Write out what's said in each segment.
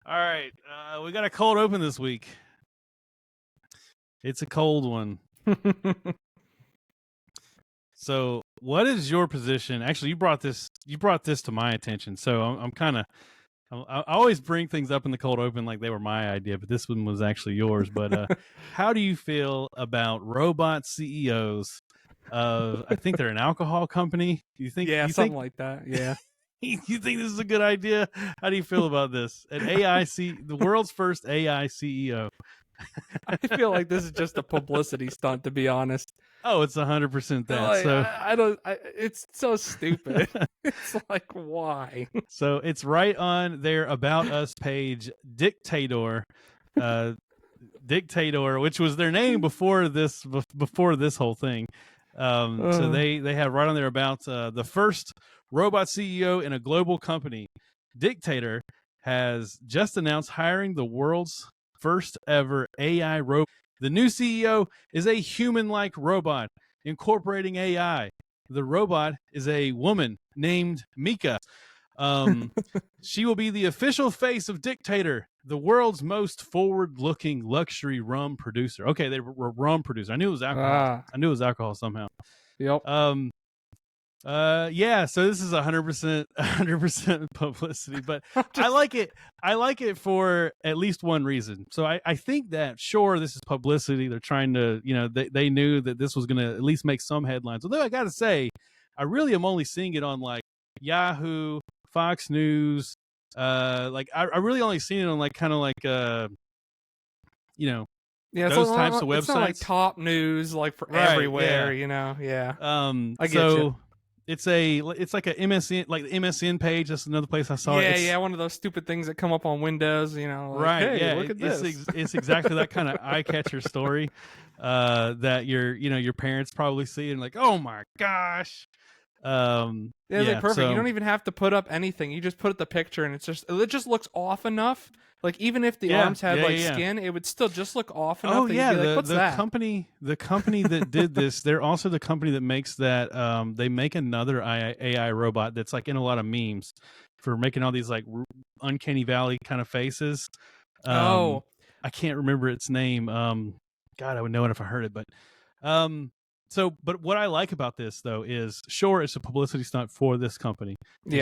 All right, we got a cold open this week. It's a cold one. So, what is your position? Actually, you brought this to my attention. So, I'm kind of I always bring things up in the cold open like they were my idea, but this one was actually yours. But how do you feel about robot CEOs? I think they're an alcohol company. Do you think? Yeah, you something think, like that. Yeah. You think this is a good idea? How do you feel about this? The world's first AI CEO. I feel like this is just a publicity stunt, to be honest. Oh, it's 100% that. Like, So I don't. It's so stupid. It's like, why? So it's right on their About Us page, Dictator, Dictator, which was their name before this whole thing. So they have right on there about the first robot CEO in a global company. Dictator has just announced hiring the world's first ever AI robot. The new CEO is a human-like robot incorporating AI. The robot is a woman named Mika. She will be the official face of Dictator, the world's most forward-looking luxury rum producer. Okay, they were rum producer. I knew it was alcohol. I knew it was alcohol somehow. Yep. Yeah. So this is 100% publicity, but I like it. I like it for at least one reason. So I think that sure, this is publicity. They're trying to, they knew that this was going to at least make some headlines. Although I got to say, I really am only seeing it on like Yahoo, Fox News. I really only seen it on like kind of like those types of websites. It's not like top news like for everywhere, Yeah. I get you. It's like a MSN, like the MSN page. That's another place I saw it. Yeah, one of those stupid things that come up on Windows, like, right? Hey, yeah, look at this. It's exactly that kind of eye catcher story that your parents probably see and like, oh my gosh. Like perfect. So, you don't even have to put up anything. You just put the picture, and it just looks off enough. Like even if the arms had skin, it would still just look off enough. Oh yeah, What's that? The company that did this, they're also the company that makes that. They make another AI robot that's like in a lot of memes for making all these like uncanny valley kind of faces. I can't remember its name. God, I would know it if I heard it, but but what I like about this though is sure it's a publicity stunt for this company.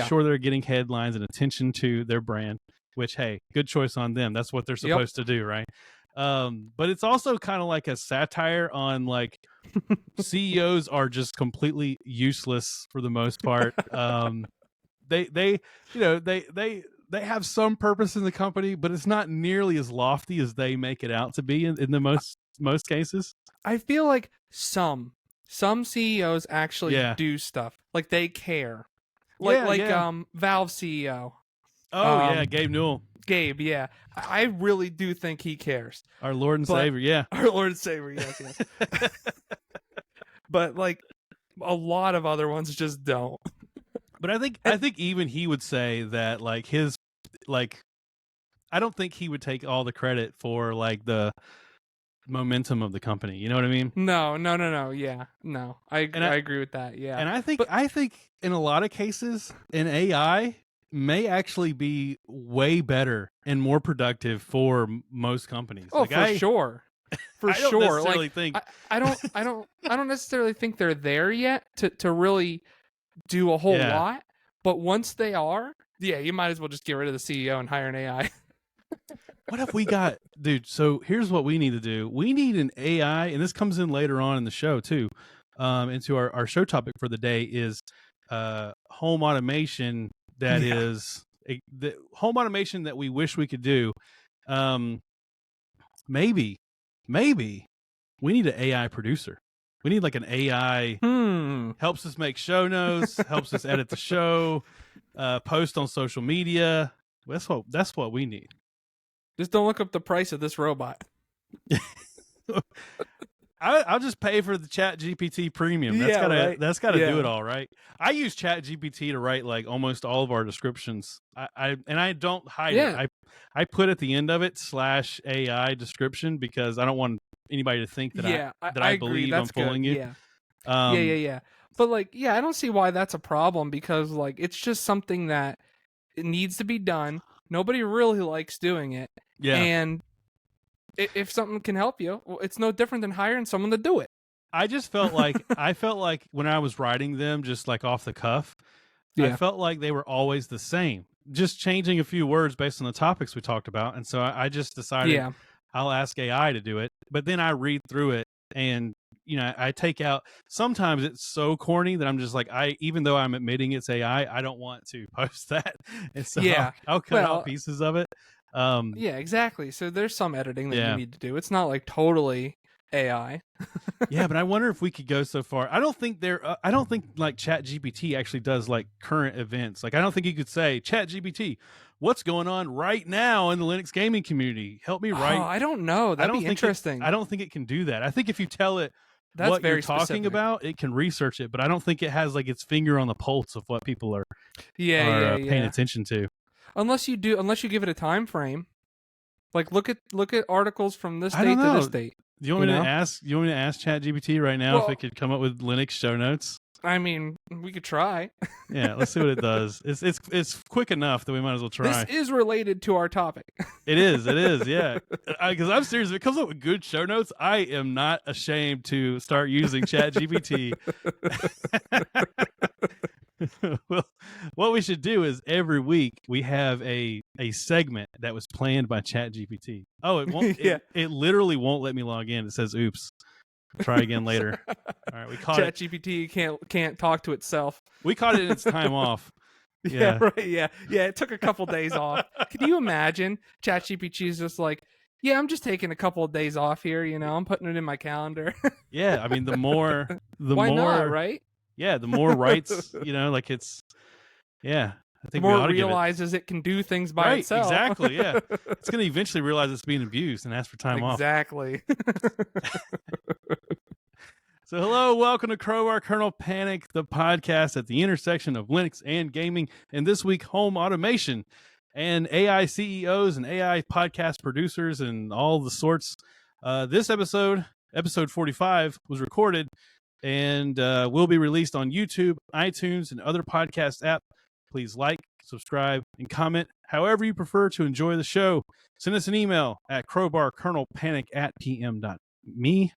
Sure they're getting headlines and attention to their brand. Which, hey, good choice on them. That's what they're supposed to do, right? But it's also kind of like a satire on like CEOs are just completely useless for the most part. They have some purpose in the company, but it's not nearly as lofty as they make it out to be in the most cases. I feel like some CEOs actually do stuff. Like they care. Valve CEO. Oh, yeah, Gabe Newell. Gabe, yeah. I really do think he cares. Our Lord and Savior, yeah. Our Lord and Savior, yes. But, like, a lot of other ones just don't. But I think even he would say that, like, I don't think he would take all the credit for, like, the momentum of the company. You know what I mean? No. Yeah. No. I agree with that, yeah. And I think in a lot of cases, in AI may actually be way better and more productive for most companies. Oh, like sure. For I don't sure. Necessarily think I don't necessarily think they're there yet to really do a whole lot. But once they are, you might as well just get rid of the CEO and hire an AI. What if we got, dude? So here's what we need to do. We need an AI, and this comes in later on in the show too. Into our show topic for the day is home automation. That is the home automation that we wish we could do. Maybe we need an AI producer. We need like an AI helps us make show notes, helps us edit the show, post on social media. That's what we need. Just don't look up the price of this robot. I'll just pay for the Chat GPT premium. That's gotta do it all, right? I use Chat GPT to write like almost all of our descriptions. I don't hide it. I put at the end of it /AI description because I don't want anybody to think that I believe I'm fooling you. Yeah. But like, I don't see why that's a problem because like it's just something that it needs to be done. Nobody really likes doing it. Yeah. And if something can help you, well, it's no different than hiring someone to do it. I just felt like when I was writing them, just like off the cuff, I Yeah. felt like they were always the same, just changing a few words based on the topics we talked about. And so I just decided Yeah. I'll ask AI to do it. But then I read through it, and I take out. Sometimes it's so corny that I'm just like, even though I'm admitting it's AI, I don't want to post that, and so Yeah. I'll cut Well, out pieces of it. yeah, exactly. So there's some editing that Yeah. you need to do. It's not like totally AI. Yeah, but I wonder if we could go so far. I don't think like ChatGPT actually does like current events. Like I don't think you could say, ChatGPT, what's going on right now in the Linux gaming community? Help me write. Oh, I don't know. That'd be interesting. I don't think it can do that. I think if you tell it That's what very you're talking specific. about, it can research it, but I don't think it has like its finger on the pulse of what people are paying attention to. Unless you give it a time frame. Like look at articles from this I date don't to know. this date. Do you want me to ask? You want me to ask ChatGPT right now if it could come up with Linux show notes? I mean, we could try. Yeah, let's see what it does. It's quick enough that we might as well try. This is related to our topic. It is, yeah. Because I'm serious. If it comes up with good show notes, I am not ashamed to start using ChatGPT. Well, what we should do is every week we have a segment that was planned by ChatGPT. Oh, it won't. Yeah. It literally won't let me log in. It says, "Oops." Try again later. All right, we caught ChatGPT can't talk to itself. We caught it in its time off. Yeah, right. Yeah. It took a couple days off. Can you imagine? ChatGPT is just like, yeah, I'm just taking a couple of days off here. I'm putting it in my calendar. Yeah, I mean, the more, Why not, right? Yeah, the more rights, like it's, yeah. I think the more it realizes it can do things by itself. Exactly. Yeah, it's going to eventually realize it's being abused and ask for time off. Exactly. So, hello, welcome to Crowbar Kernel Panic, the podcast at the intersection of Linux and gaming, and this week, home automation and AI CEOs and AI podcast producers and all the sorts. This episode 45, was recorded and will be released on YouTube, iTunes, and other podcast apps. Please like, subscribe, and comment however you prefer to enjoy the show. Send us an email at crowbarkernelpanic@pm.me.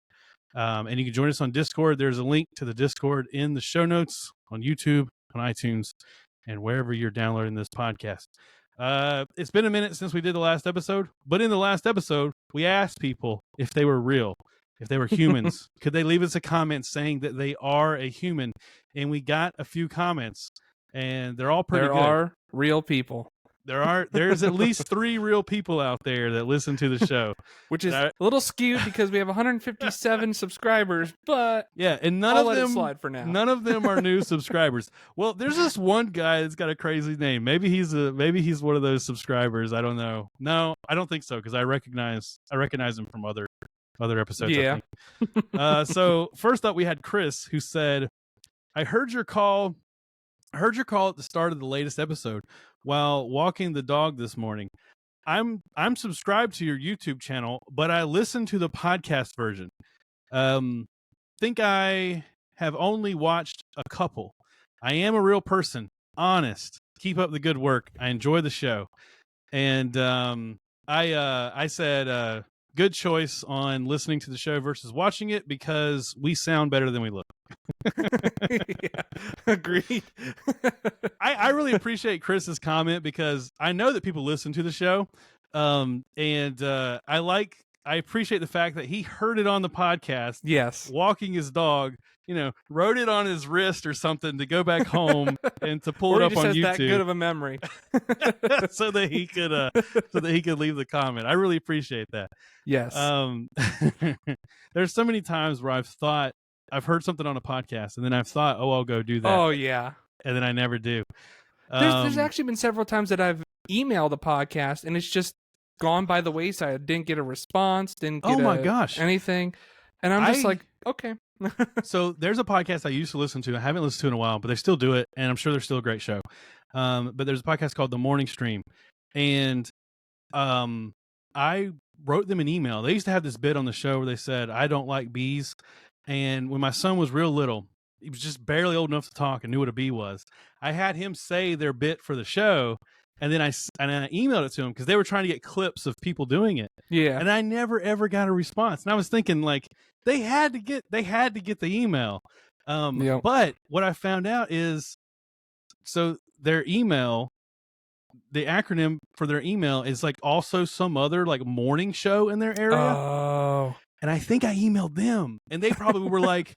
And you can join us on Discord. There's a link to the Discord in the show notes on YouTube, on iTunes, and wherever you're downloading this podcast. It's been a minute since we did the last episode, but in the last episode, we asked people if they were real, if they were humans. Could they leave us a comment saying that they are a human? And we got a few comments, and they're all pretty good. There are real people. There's at least 3 real people out there that listen to the show, which is a little skewed because we have 157 subscribers, but yeah, and none of them slide for now. None of them are new subscribers. Well, there's this one guy that's got a crazy name. Maybe he's one of those subscribers. I don't know. No, I don't think so, because I recognize him from other episodes. Yeah. I think. So first up, we had Chris, who said, "I heard your call at the start of the latest episode while walking the dog this morning. I'm subscribed to your YouTube channel, but I listened to the podcast version. Think I have only watched a couple. I am a real person, honest. Keep up the good work. I enjoy the show." And I said, good choice on listening to the show versus watching it, because we sound better than we look. Yeah, agreed. I really appreciate Chris's comment, because I know that people listen to the show, and I appreciate the fact that he heard it on the podcast. Yes, walking his dog, wrote it on his wrist or something to go back home and to pull it up on YouTube. That good of a memory, so that he could leave the comment. I really appreciate that. Yes. There's so many times where I've heard something on a podcast, and then I've thought, oh, I'll go do that. Oh yeah. And then I never do. There's actually been several times that I've emailed a podcast and it's just gone by the wayside. Didn't get a response. Didn't get anything. And I'm just like, okay. So there's a podcast I used to listen to. I haven't listened to in a while, but they still do it, and I'm sure they're still a great show. But there's a podcast called The Morning Stream, and I wrote them an email. They used to have this bit on the show where they said, "I don't like bees." And when my son was real little, he was just barely old enough to talk and knew what a bee was, I had him say their bit for the show, And then I emailed it to them because they were trying to get clips of people doing it. Yeah. And I never ever got a response. And I was thinking like they had to get the email. But what I found out is, so their email, the acronym for their email is like also some other like morning show in their area. Oh. And I think I emailed them, and they probably were like,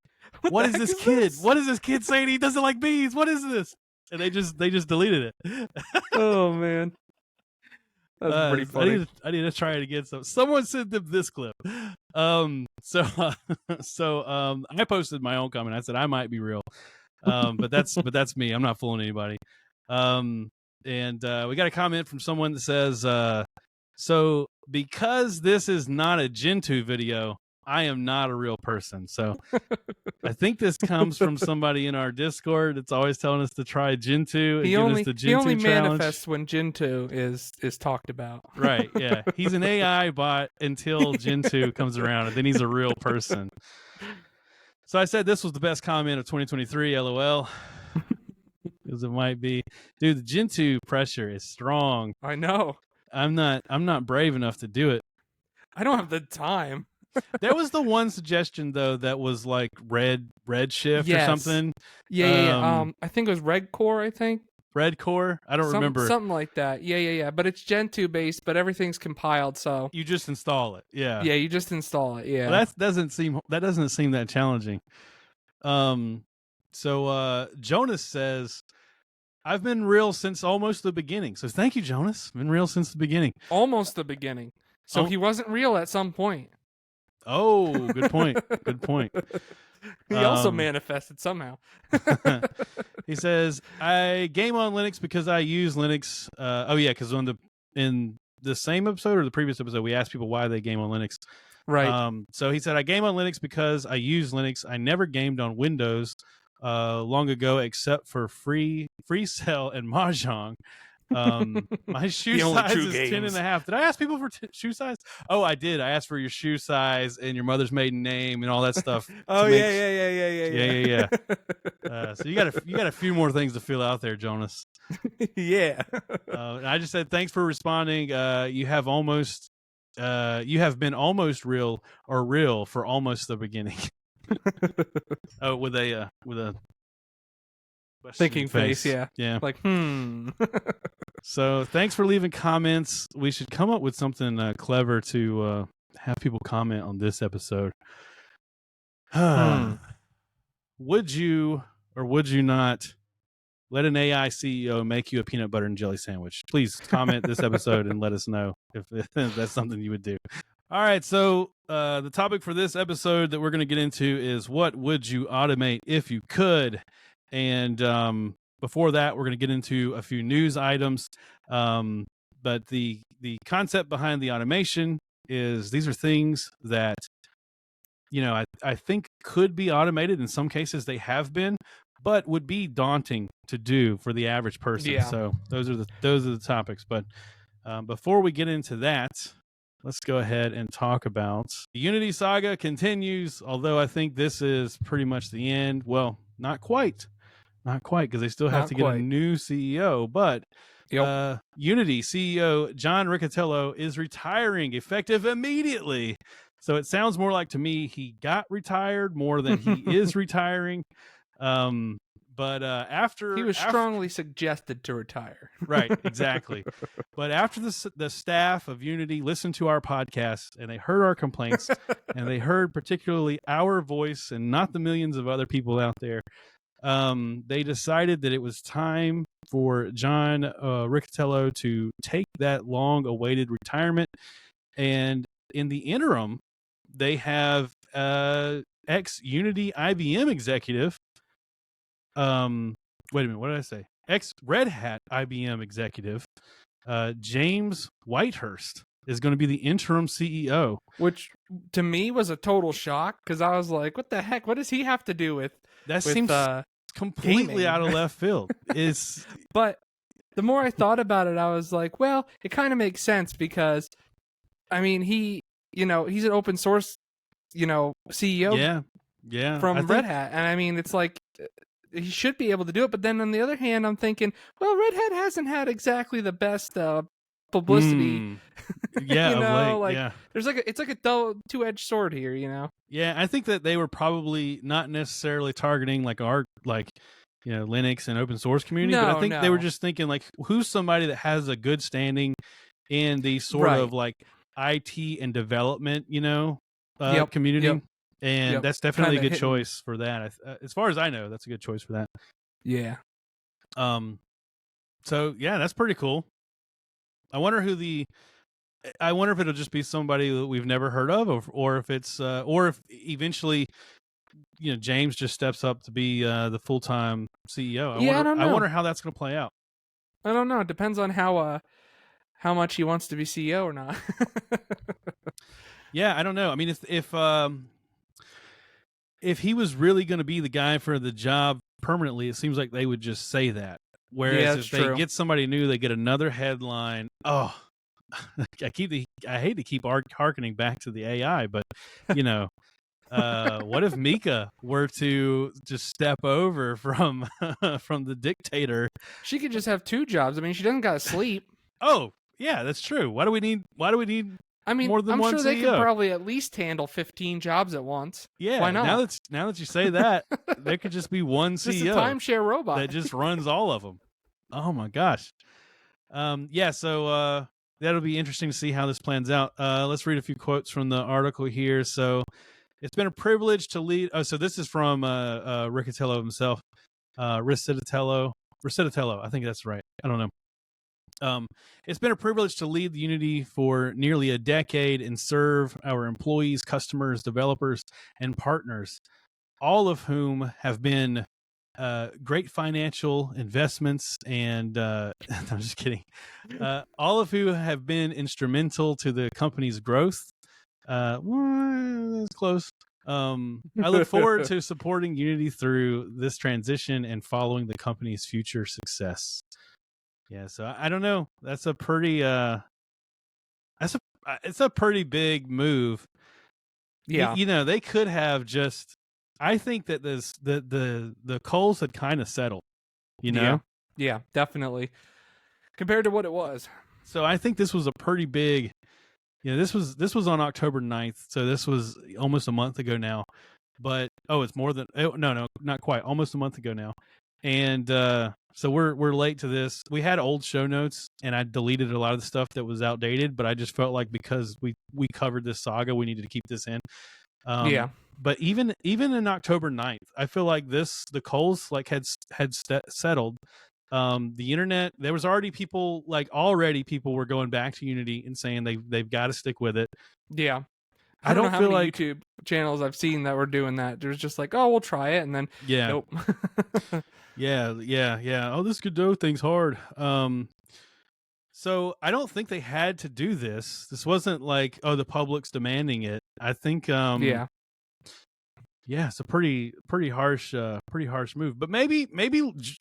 what is this kid? What is this kid saying? He doesn't like bees. What is this? And they just deleted it. Oh man, that's pretty funny. I need to try it again. So someone sent them this clip. So I posted my own comment. I said I might be real, but that's me. I'm not fooling anybody. And we got a comment from someone that says, so because this is not a Gentoo video, I am not a real person. So I think this comes from somebody in our Discord that's always telling us to try Gentoo and give us the Gentoo challenge. He only manifests when Gentoo is talked about. Right, yeah. He's an AI bot until Gentoo comes around, and then he's a real person. So I said this was the best comment of 2023, LOL. Because it might be. Dude, the Gentoo pressure is strong. I know. I'm not brave enough to do it. I don't have the time. There was the one suggestion though that was like Redshift or something. Yeah. I think it was Red Core. I think Red Core. I don't remember. Something like that. Yeah. But it's Gentoo based, but everything's compiled. So you just install it. Yeah. Yeah, you just install it. Yeah. Well, that doesn't seem that challenging. So Jonas says, I've been real since almost the beginning. So thank you, Jonas. Been real since the beginning. Almost the beginning. So he wasn't real at some point. Oh, good point. Good point. He also manifested somehow. He says, I game on Linux because I use Linux. Because in the same episode or the previous episode, we asked people why they game on Linux. Right. So he said, I game on Linux because I use Linux. I never gamed on Windows long ago, except for Free Cell and Mahjong. My shoe size is 10.5. Did I ask people for shoe size? Oh, I did. I asked for your shoe size and your mother's maiden name and all that stuff. Yeah. So you got a few more things to fill out there, Jonas. Yeah. And I just said thanks for responding. You have been almost real for almost the beginning. Oh, with a thinking face. Yeah. Like, So thanks for leaving comments. We should come up with something clever to have people comment on this episode. Would you or would you not let an AI CEO make you a peanut butter and jelly sandwich? Please comment this episode and let us know if that's something you would do. All right, so the topic for this episode that we're going to get into is what would you automate if you could? And before that, we're going to get into a few news items. But the concept behind the automation is these are things that, I think could be automated. In some cases, they have been, but would be daunting to do for the average person. Yeah. So those are the topics. But before we get into that, let's go ahead and talk about the Unity saga continues. Although I think this is pretty much the end. Well, not quite, because they still have to get a new CEO. But Unity CEO John Riccitiello is retiring effective immediately. So it sounds more like to me he got retired more than he is retiring. But after he was strongly suggested to retire. Right, exactly. But after the staff of Unity listened to our podcast and they heard our complaints and they heard particularly our voice and not the millions of other people out there, they decided that it was time for John Riccitiello to take that long-awaited retirement. And in the interim, they have ex-Unity IBM executive. Wait a minute, what did I say? Ex-Red Hat IBM executive, James Whitehurst, is going to be the interim CEO. Which, to me, was a total shock, because I was like, what the heck? What does he have to do with that? Seems completely gaming? Out of left field. But the more I thought about it, I was like, well, it kind of makes sense, because, I mean, he's an open source, CEO yeah, from Red Hat. And I mean, it's like, he should be able to do it. But then on the other hand, I'm thinking, well, Red Hat hasn't had exactly the best publicity. Yeah, you know, of late, like yeah. there's it's like a two-edged sword here, you know. Yeah, I think that they were probably not necessarily targeting like our Linux and open source community, but I think they were just thinking like, who's somebody that has a good standing in the sort of like IT and development, community. Yep. And that's definitely a good choice for that. As far as I know, that's a good choice for that. Yeah. So yeah, that's pretty cool. I wonder if it'll just be somebody that we've never heard of, or if it's, or if eventually, James just steps up to be the full-time CEO. I don't know. I wonder how that's going to play out. I don't know. It depends on how much he wants to be CEO or not. Yeah, I don't know. I mean, if he was really going to be the guy for the job permanently, it seems like they would just say that. Whereas if they get somebody new, they get another headline. Oh, I hate to keep harkening back to the AI, but what if Mika were to just step over from the dictator? She could just have 2 jobs. I mean, she doesn't got to sleep. Oh, yeah, that's true. Why do we need I mean, more than I'm one sure CEO? They could probably at least handle 15 jobs at once. Yeah, why not? Now that you say that, there could just be one CEO. Just a timeshare robot that just runs all of them. Oh my gosh. Yeah, so that'll be interesting to see how this plans out. Let's read a few quotes from the article here. So, it's been a privilege to lead. Oh, so this is from Riccatello himself. Riccitello. I think that's right. I don't know. It's been a privilege to lead the Unity for nearly a decade and serve our employees, customers, developers, and partners, all of whom have been great financial investments and I'm just kidding. All of who have been instrumental to the company's growth. That's close. I look forward to supporting Unity through this transition and following the company's future success. Yeah, so I don't know. That's a pretty it's a pretty big move. Yeah. They could have just, I think that the coals had kind of settled, Yeah, definitely. Compared to what it was. So I think this was a pretty big, this was on October 9th. So this was almost a month ago now, but, it's more than, no, not quite, almost a month ago now. And, so we're late to this. We had old show notes and I deleted a lot of the stuff that was outdated, but I just felt like because we covered this saga, we needed to keep this in. Yeah. But even in October 9th, I feel like the coals like had settled. The internet, there was already people were going back to Unity and saying they've got to stick with it. Yeah. I don't know how many YouTube channels I've seen that were doing that. There's just like, oh, we'll try it, and then nope. Yeah. Oh, this Godot thing's hard. So I don't think they had to do this. This wasn't like, oh, the public's demanding it. I think yeah, it's a pretty harsh move. But maybe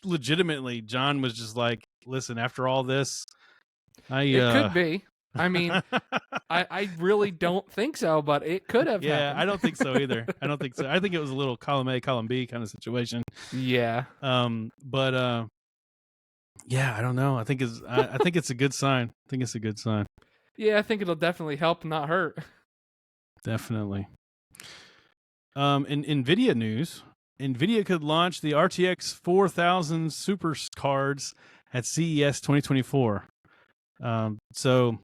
legitimately John was just like, listen, after all this, it could be. I mean, I really don't think so, but it could have happened. I don't think so either. I don't think so. I think it was a little column A, column B kind of situation. Yeah. But yeah, I don't know. I think it's a good sign. I think it's a good sign. Yeah, I think it'll definitely help, not hurt. Definitely. In NVIDIA news, NVIDIA could launch the RTX 4000 Super cards at CES 2024. So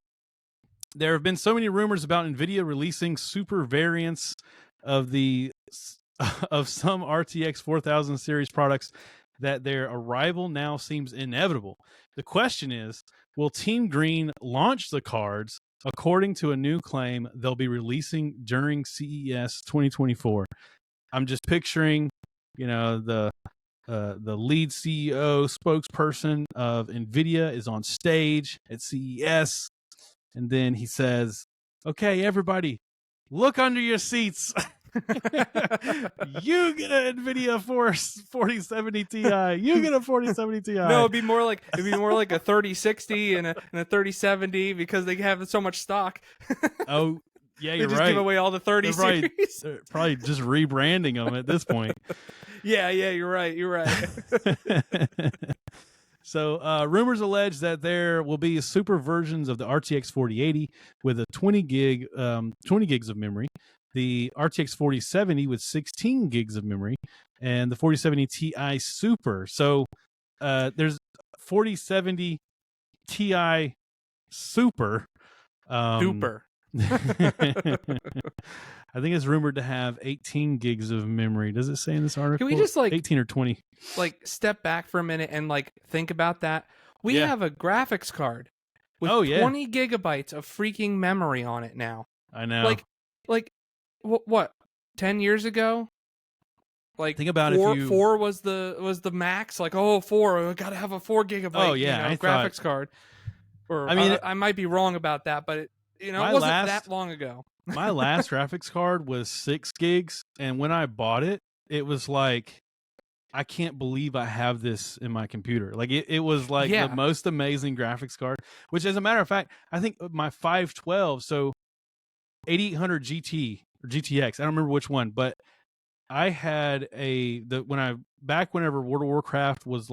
there have been so many rumors about NVIDIA releasing super variants of some RTX 4000 series products that their arrival now seems inevitable. The question is, will Team Green launch the cards according to a new claim they'll be releasing during CES 2024? I'm just picturing, the lead CEO spokesperson of NVIDIA is on stage at CES, and then he says, "Okay, everybody, look under your seats. You get an NVIDIA 4070 Ti. You get a 4070 Ti." No, it'd be more like a 3060 and a 3070 because they have so much stock. Oh, yeah, you're they right. Just give away all the 30 series. They're probably just rebranding them at this point. Yeah, you're right. So rumors allege that there will be super versions of the RTX 4080 with a 20 gigs of memory, the RTX 4070 with 16 gigs of memory, and the 4070 Ti Super. So there's 4070 Ti Super. Super. I think it's rumored to have 18 gigs of memory. Does it say in this article? Can we just 18 or 20? Step back for a minute and think about that? We have a graphics card with 20 gigabytes of freaking memory on it now. I know. What? 10 years ago? Think about four was the max. 4, I gotta have a 4 gigabyte graphics card. Or I might be wrong about that, but it wasn't that long ago. My last graphics card was 6 gigs, and when I bought it, it was like, I can't believe I have this in my computer. It was the most amazing graphics card, which, as a matter of fact, I think my 512, so 8800 GT or GTX, I don't remember which one, but I had whenever World of Warcraft was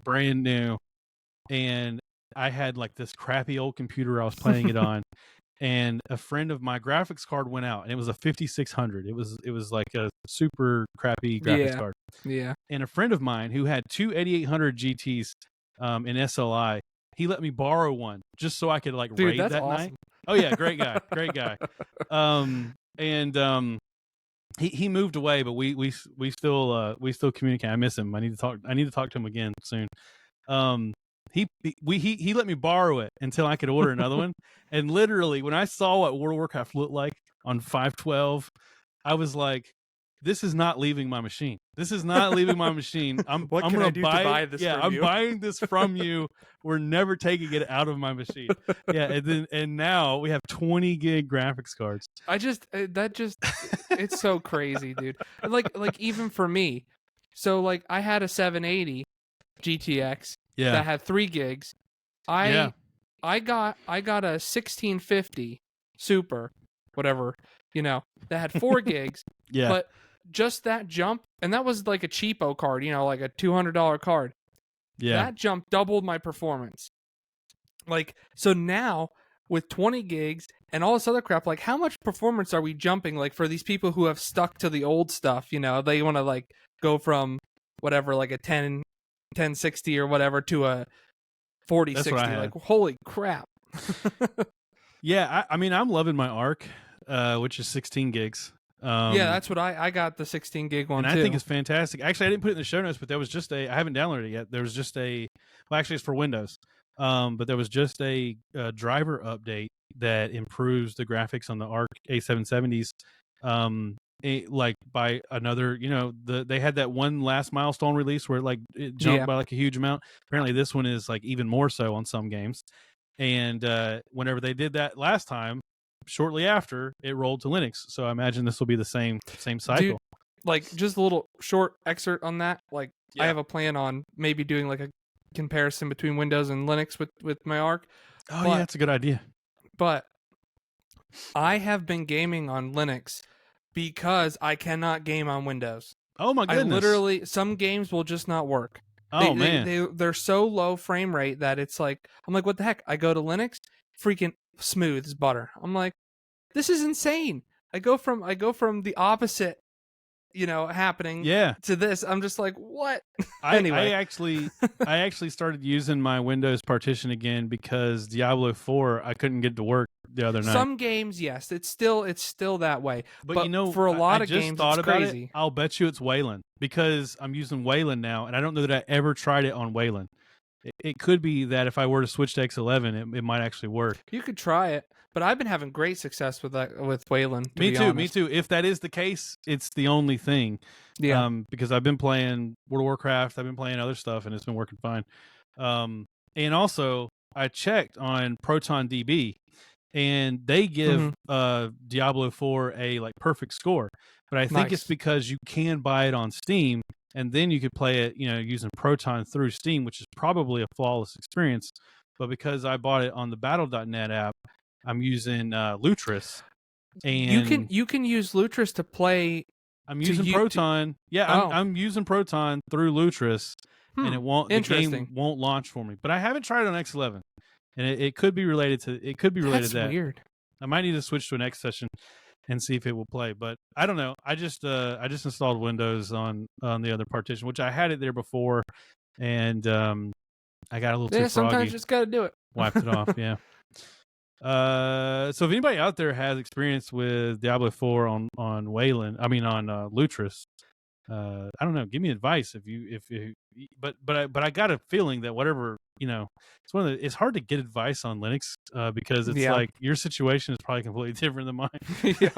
brand new, and I had this crappy old computer I was playing it on, and a friend of my graphics card went out, and it was a 5600. It was like a super crappy graphics card. Yeah. And a friend of mine who had two 8800 GTs in SLI, he let me borrow one just so I could raid that awesome. night. Oh yeah, great guy. He moved away, but we still communicate. I miss him. I need to talk to him again soon. He let me borrow it until I could order another one. And literally, when I saw what World of Warcraft looked like on 512, I was like, "This is not leaving my machine. This is not leaving my machine. I'm going to buy this. Yeah, I'm buying this from you. We're never taking it out of my machine." Yeah, and now we have 20 gig graphics cards. It's so crazy, dude. Even for me, so I had a 780 GTX. Yeah. That had 3 gigs. I got a 1650 Super, whatever, that had 4 gigs. Yeah. But just that jump, and that was a cheapo card, like a $200 card. Yeah. That jump doubled my performance. So now with 20 gigs and all this other crap, how much performance are we jumping for these people who have stuck to the old stuff, they want to go from whatever a 1060 or whatever to a 4060. Holy crap. Yeah, I mean, I'm loving my ARC, which is 16 gigs. Yeah, that's what I got, the 16 gig one, and too. I think it's fantastic. Actually, I didn't put it in the show notes, but there was just I haven't downloaded it yet. There was just well, actually it's for Windows. But there was just a driver update that improves the graphics on the ARC A770s. By another, they had that one last milestone release where it jumped by a huge amount. Apparently this one is even more so on some games. And whenever they did that last time, shortly after, it rolled to Linux. So I imagine this will be the same cycle. Dude, just a little short excerpt on that. I have a plan on maybe doing a comparison between Windows and Linux with my ARC. Oh, yeah, that's a good idea. But I have been gaming on Linux because I cannot game on Windows. Oh my goodness! Some games will just not work. Man, they're so low frame rate that it's I'm what the heck? I go to Linux, freaking smooth as butter. I'm like, this is insane. I go from the opposite, happening to this. I'm just like, what? Anyway. I actually started using my Windows partition again because Diablo 4 I couldn't get to work the other night. Some games, yes, it's still that way. But for a lot of games, it's crazy. I'll bet you it's Wayland because I'm using Wayland now, and I don't know that I ever tried it on Wayland. It could be that if I were to switch to X11, it might actually work. You could try it, but I've been having great success with Wayland. Me too. If that is the case, it's the only thing. Yeah. Because I've been playing World of Warcraft, I've been playing other stuff, and it's been working fine. And also, I checked on ProtonDB, and they give Diablo 4 a perfect score. But I think it's because you can buy it on Steam, and then you could play it, using Proton through Steam, which is probably a flawless experience. But because I bought it on the Battle.net app, I'm using Lutris. And you can use Lutris to play I'm using Proton. I'm using Proton through Lutris, and the game won't launch for me. But I haven't tried it on X11, and it could be related to That's that. Weird. I might need to switch to an X session and see if it will play. But I don't know. I just installed Windows on the other partition, which I had it there before, and I got a little too froggy. Sometimes you just got to do it. Wiped it off. Yeah. So if anybody out there has experience with Diablo 4 on Lutris, I don't know, give me advice but I got a feeling that whatever, it's hard to get advice on Linux because it's like your situation is probably completely different than mine. Yeah.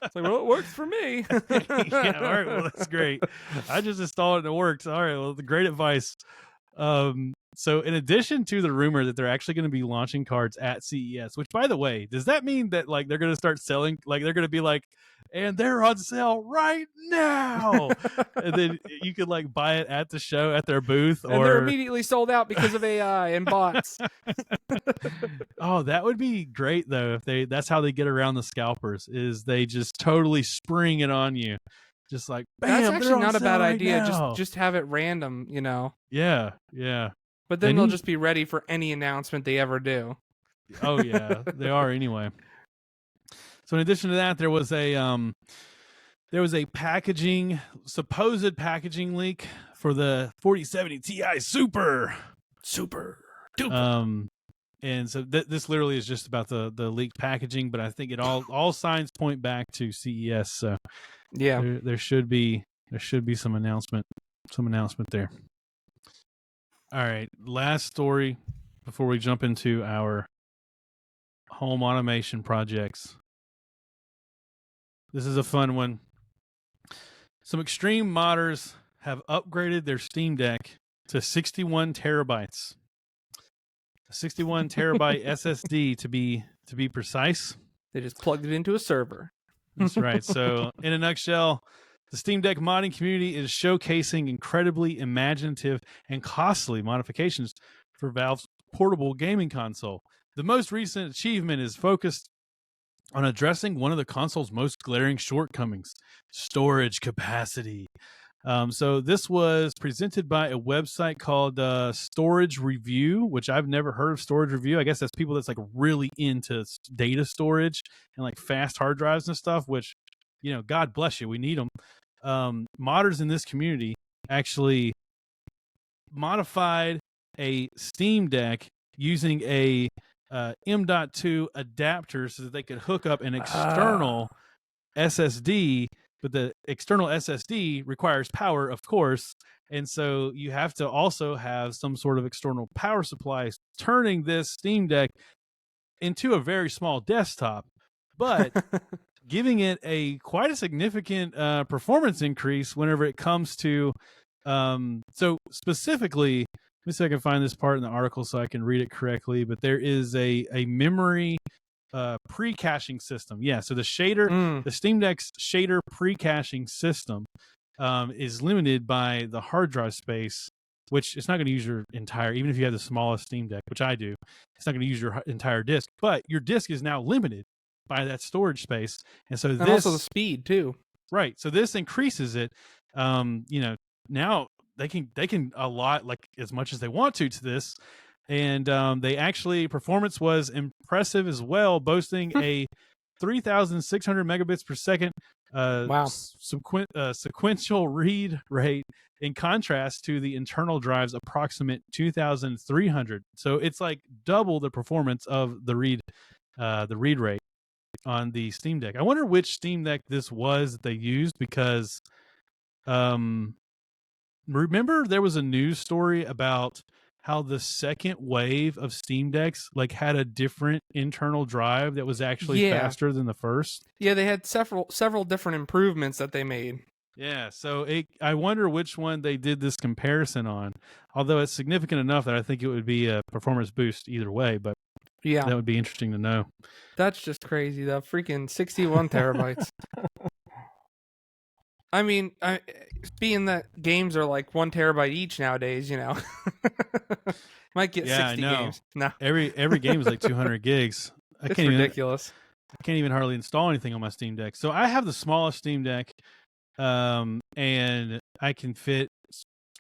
It's like, well, it works for me. Yeah, all right, well, that's great. I just installed it and it works. All right, well, great advice. So in addition to the rumor that they're actually going to be launching cards at CES, which by the way, does that mean that like they're going to start selling, like they're going to be like, and they're on sale right now, and then you could like buy it at the show at their booth, and they're immediately sold out because of AI and bots. Oh, that would be great though if that's how they get around the scalpers, is they just totally spring it on you. Just like, bam, that's actually not a bad idea. Now. Just have it random, Yeah. But then they'll just be ready for any announcement they ever do. Oh yeah, they are anyway. So in addition to that, there was a supposed packaging leak for the 4070 Ti Super. And so this literally is just about the leaked packaging, but I think it all signs point back to CES. So yeah, there should be some announcement there. All right, last story before we jump into our home automation projects. This is a fun one. Some extreme modders have upgraded their Steam Deck to 61 terabytes. A 61 terabyte SSD to be precise. They just plugged it into a server. That's right. So in a nutshell, the Steam Deck modding community is showcasing incredibly imaginative and costly modifications for Valve's portable gaming console. The most recent achievement is focused on addressing one of the console's most glaring shortcomings: storage capacity. So this was presented by a website called Storage Review, which I've never heard of. Storage Review, I guess that's people that's like really into data storage and like fast hard drives and stuff, which, God bless you, we need them. Modders in this community actually modified a Steam Deck using a M.2 adapter so that they could hook up an external SSD, but the external SSD requires power, of course, and so you have to also have some sort of external power supply, turning this Steam Deck into a very small desktop, but giving it quite a significant performance increase whenever it comes to so specifically, let me see if I can find this part in the article so I can read it correctly, but there is a memory pre-caching system. Yeah, so the Steam Deck's shader pre-caching system is limited by the hard drive space, which it's not going to use your entire, even if you have the smallest Steam Deck, which I do, it's not going to use your entire disk, but your disk is now limited by that storage space. And so also the speed too. Right. So this increases it. Now they can allot like as much as they want to this. And they actually, performance was impressive as well, boasting a 3,600 megabits per second sequential read rate, in contrast to the internal drive's approximate 2,300. So it's like double the performance of the read rate on the Steam Deck. I wonder which Steam Deck this was that they used, because remember there was a news story about how the second wave of Steam Decks like had a different internal drive that was actually faster than the first. Yeah, they had several different improvements that they made. Yeah, so I wonder which one they did this comparison on. Although it's significant enough that I think it would be a performance boost either way, but yeah, that would be interesting to know. That's just crazy, though. Freaking 61 terabytes. I mean, being that games are like 1 terabyte each nowadays, might get 60 games. No, every game is like 200 gigs. It's ridiculous. I can't even hardly install anything on my Steam Deck. So I have the smallest Steam Deck and I can fit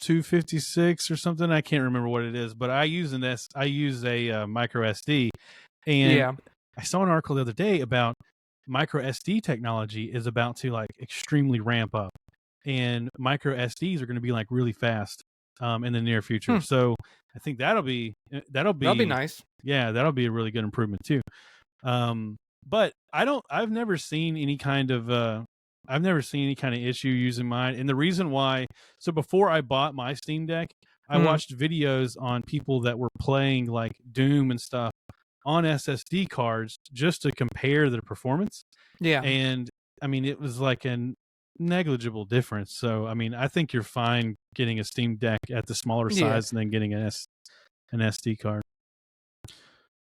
256 or something. I can't remember what it is, but I use a micro SD, and Yeah. I saw an article the other day about micro SD technology is about to like extremely ramp up, and micro SDs are going to be like really fast in the near future. So I think that'll be That'll be nice. yeah, that'll be a really good improvement too. But I've never seen any kind of issue using mine. And the reason why, so before I bought my Steam Deck, I watched videos on people that were playing like Doom and stuff on SSD cards just to compare the performance. Yeah. And I mean, it was like a negligible difference. So, I mean, I think you're fine getting a Steam Deck at the smaller size and then getting an SD card.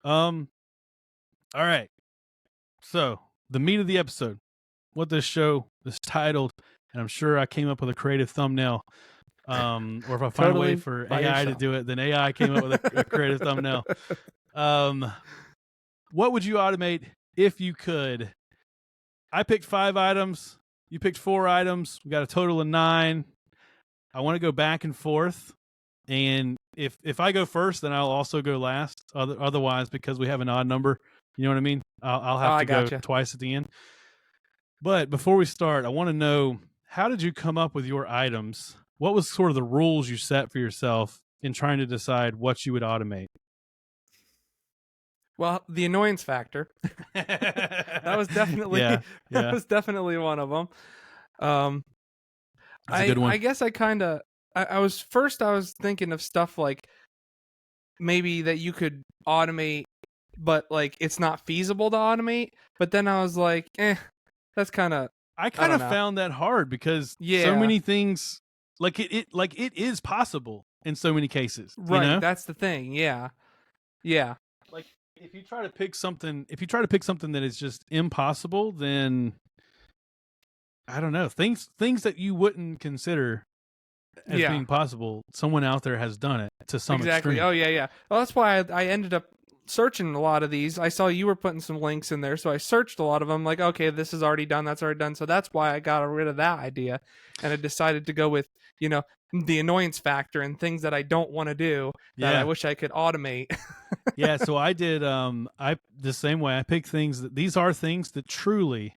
All right. So, the meat of the episode, what this show is titled, and I'm sure I came up with a creative thumbnail. Or if I find a way for AI to do it, then AI came up with a creative thumbnail. What would you automate if you could? I picked 5 items. You picked 4 items. We got a total of 9. I want to go back and forth. And if I go first, then I'll also go last. Otherwise, because we have an odd number, you know what I mean? I'll have to go twice at the end. But before we start, I want to know, how did you come up with your items? What was sort of the rules you set for yourself in trying to decide what you would automate? Well, the annoyance factor. That was definitely that was definitely one of them. That's a good one. I guess I was thinking of stuff like maybe that you could automate, but like it's not feasible to automate. But then I was like, that's kind of. I kind of found that hard because so many things, like it is possible in so many cases. Right, you know? That's the thing. Yeah. Like if you try to pick something that is just impossible, then I don't know, things that you wouldn't consider as being possible, someone out there has done it to some extreme. Oh yeah. Well, that's why I ended up searching a lot of these. I saw you were putting some links in there, so I searched a lot of them. Like, okay, this is already done. That's already done. So that's why I got rid of that idea, and I decided to go with the annoyance factor and things that I don't want to do that I wish I could automate. Yeah, so I did. I the same way. I picked things these are things that truly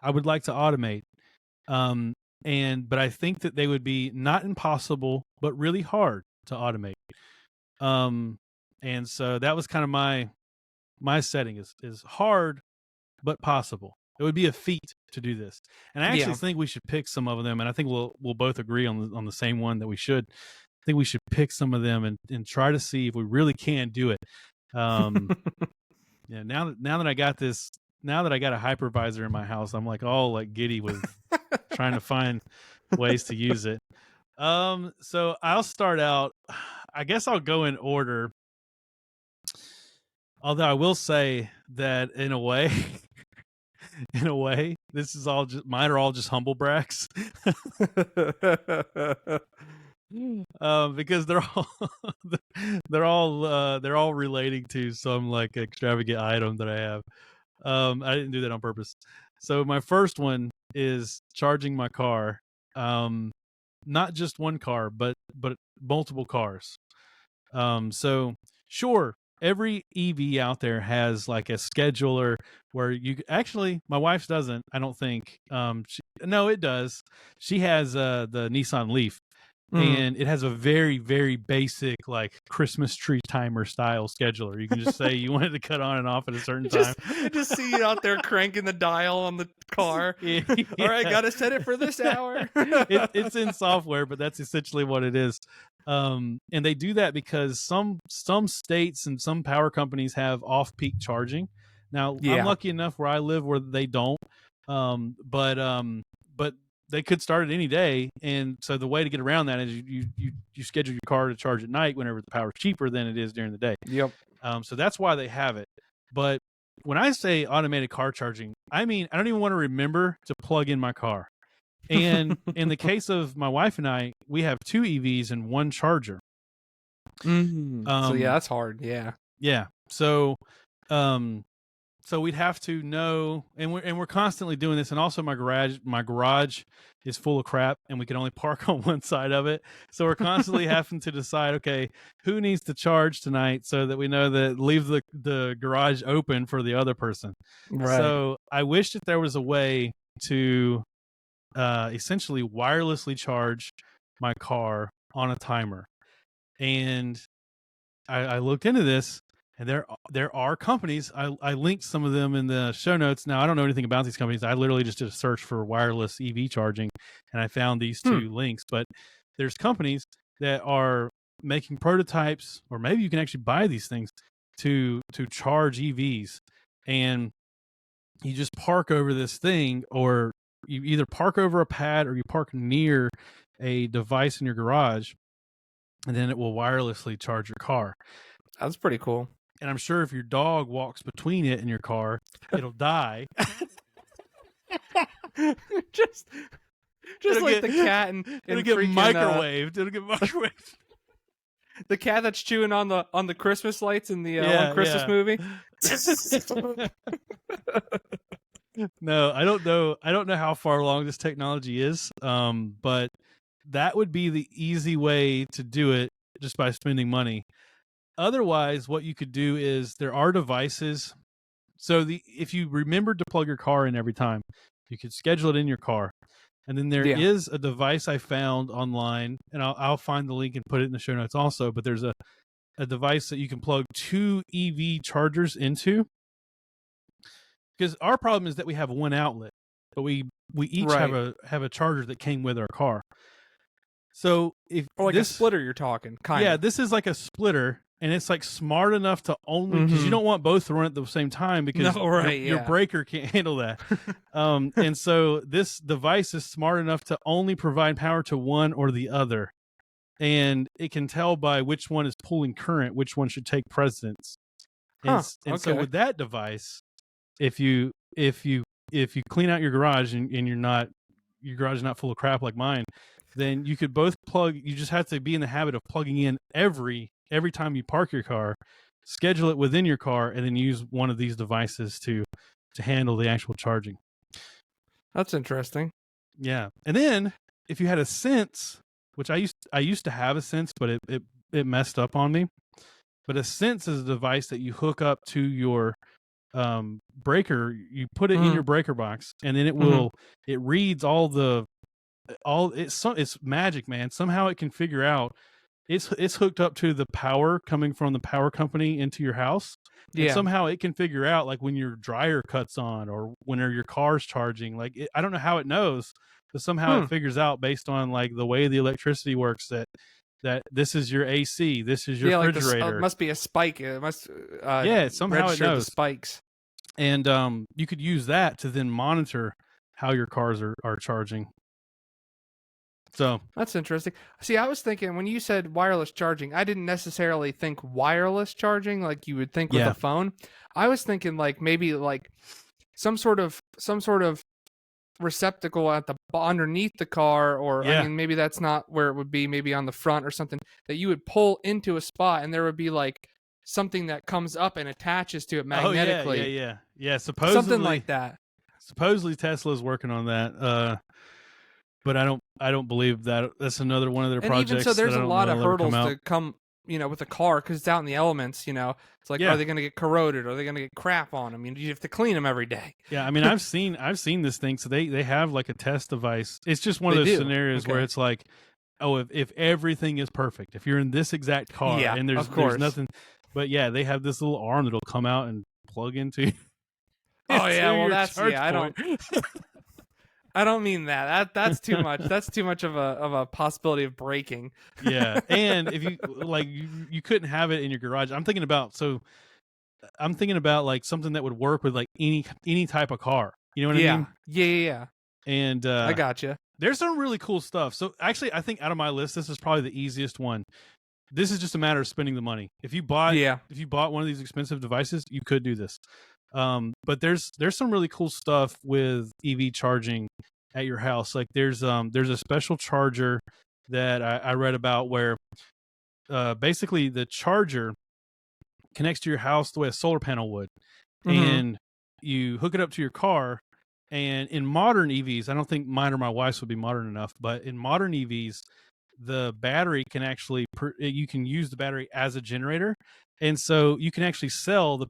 I would like to automate. But I think that they would be not impossible, but really hard to automate. And so that was kind of my setting is hard, but possible. It would be a feat to do this. And I actually think we should pick some of them. And I think we'll both agree on the same one that we should. I think we should pick some of them and try to see if we really can do it. Yeah. Now that I got this, now that I got a hypervisor in my house, I'm like all like giddy with trying to find ways to use it. So I'll start out. I guess I'll go in order. Although I will say that in a way, this is all just mine are all just humble brags. Because they're all relating to some like extravagant item that I have. I didn't do that on purpose. So my first one is charging my car. Not just one car, but multiple cars. So sure, every EV out there has like a scheduler where you actually, my wife's doesn't, I don't think. No, it does. She has the Nissan Leaf. And it has a very, very basic like Christmas tree timer style scheduler. You can just say you want it to cut on and off at a certain time. I just see you out there cranking the dial on the car. Yeah. All right, got to set it for this hour. It's in software, but that's essentially what it is. And they do that because some states and some power companies have off-peak charging. Now, I'm lucky enough where I live where they don't. But they could start it any day, and so the way to get around that is you schedule your car to charge at night whenever the power's cheaper than it is during the day. Yep. So that's why they have it. But when I say automated car charging, I mean I don't even want to remember to plug in my car. And in the case of my wife and I, we have 2 EVs and 1 charger. So yeah, that's hard. Yeah. Yeah. So so we'd have to know, and we're constantly doing this. And also, my garage is full of crap, and we can only park on one side of it. So we're constantly having to decide, okay, who needs to charge tonight, so that we know that leave the garage open for the other person. Right. So I wish that there was a way to essentially wirelessly charge my car on a timer. And I looked into this, and there are companies. I linked some of them in the show notes. Now, I don't know anything about these companies. I literally just did a search for wireless EV charging, and I found these two links. But there's companies that are making prototypes, or maybe you can actually buy these things to charge EVs, and you just park over this thing, or you either park over a pad or you park near a device in your garage, and then it will wirelessly charge your car. That's pretty cool. And I'm sure if your dog walks between it and your car, it'll die. just like the cat it'll get microwaved. It'll get microwaved. The cat that's chewing on the Christmas lights in the one Christmas movie. No, I don't know. I don't know how far along this technology is. But that would be the easy way to do it, just by spending money. Otherwise, what you could do is, there are devices. So if you remembered to plug your car in every time, you could schedule it in your car. And then there is a device I found online, and I'll find the link and put it in the show notes also. But there's a device that you can plug 2 EV chargers into. Because our problem is that we have one outlet, but we each have a charger that came with our car. So or like a splitter, you're talking, kind of. Yeah, this is like a splitter, and it's like smart enough to only, because you don't want both to run at the same time, because your breaker can't handle that. And so this device is smart enough to only provide power to one or the other, and it can tell by which one is pulling current, which one should take precedence. And so with that device, if you clean out your garage and your garage is not full of crap like mine, then you could both plug. You just have to be in the habit of plugging in every time you park your car, schedule it within your car, and then use one of these devices to handle the actual charging. That's interesting. Yeah. And then if you had a Sense, which I used to have a Sense, but it messed up on me. But a Sense is a device that you hook up to your breaker. You put it in your breaker box, and then it reads it's magic, man. Somehow it can figure out it's hooked up to the power coming from the power company into your house. And somehow it can figure out, like, when your dryer cuts on, or when your car's charging. Like, I don't know how it knows, but somehow it figures out, based on like the way the electricity works, that this is your AC, this is your refrigerator. Like it must be a spike. It must somehow it knows the spikes. And you could use that to then monitor how your cars are charging. So that's interesting. See, I was thinking, when you said wireless charging, I didn't necessarily think wireless charging like you would think with a phone. I was thinking like maybe like some sort of receptacle at the underneath the car, or I mean, maybe that's not where it would be, maybe on the front or something, that you would pull into a spot, and there would be like something that comes up and attaches to it magnetically. Yeah. Supposedly something like that. Supposedly Tesla's working on that. But I don't believe that. That's another one of their projects. And even so, there's a lot of hurdles to come, with a car, because it's out in the elements. It's like, are they going to get corroded? Are they going to get crap on them? You have to clean them every day. Yeah, I mean, I've seen this thing. So they have like a test device. It's just one of those scenarios where it's like, oh, if everything is perfect, if you're in this exact car, and there's nothing, but they have this little arm that'll come out and plug into. I don't mean that. That's too much. That's too much of a possibility of breaking. Yeah, and if you you couldn't have it in your garage. I'm thinking about like something that would work with like any type of car. You know what I mean? Yeah. And I gotcha. There's some really cool stuff. So actually, I think out of my list, this is probably the easiest one. This is just a matter of spending the money. If you bought one of these expensive devices, you could do this. But there's some really cool stuff with EV charging at your house. Like there's a special charger that I read about where basically the charger connects to your house the way a solar panel would. And you hook it up to your car. And in modern EVs, I don't think mine or my wife's would be modern enough, but in modern EVs, the battery can actually you can use the battery as a generator, and so you can actually sell the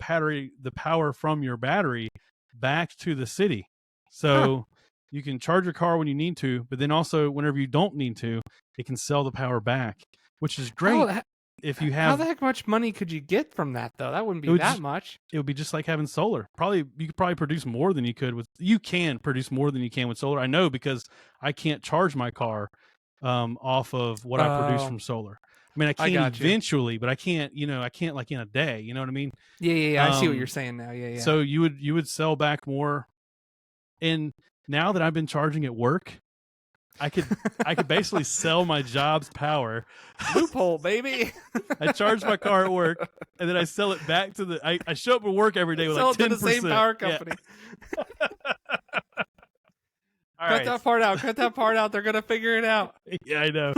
power from your battery back to the city. So you can charge your car when you need to, but then also whenever you don't need to, it can sell the power back, which is great. If you have, how the heck much money could you get from that though? That wouldn't be that much. It would be just like having solar. You could probably produce more than you could with. You can produce more than you can with solar. I know because I can't charge my car off of what I produce from solar. I mean, I can eventually, but I can't. I can't like in a day. You know what I mean? Yeah. I see what you're saying now. Yeah. So you would sell back more. And now that I've been charging at work, I could basically sell my job's power. Loophole, baby. I charge my car at work, and then I sell it back to I show up at work every day with sell like 10%. Sell it to the same power company. Yeah. Cut that part out. Cut that part out. They're going to figure it out. Yeah, I know.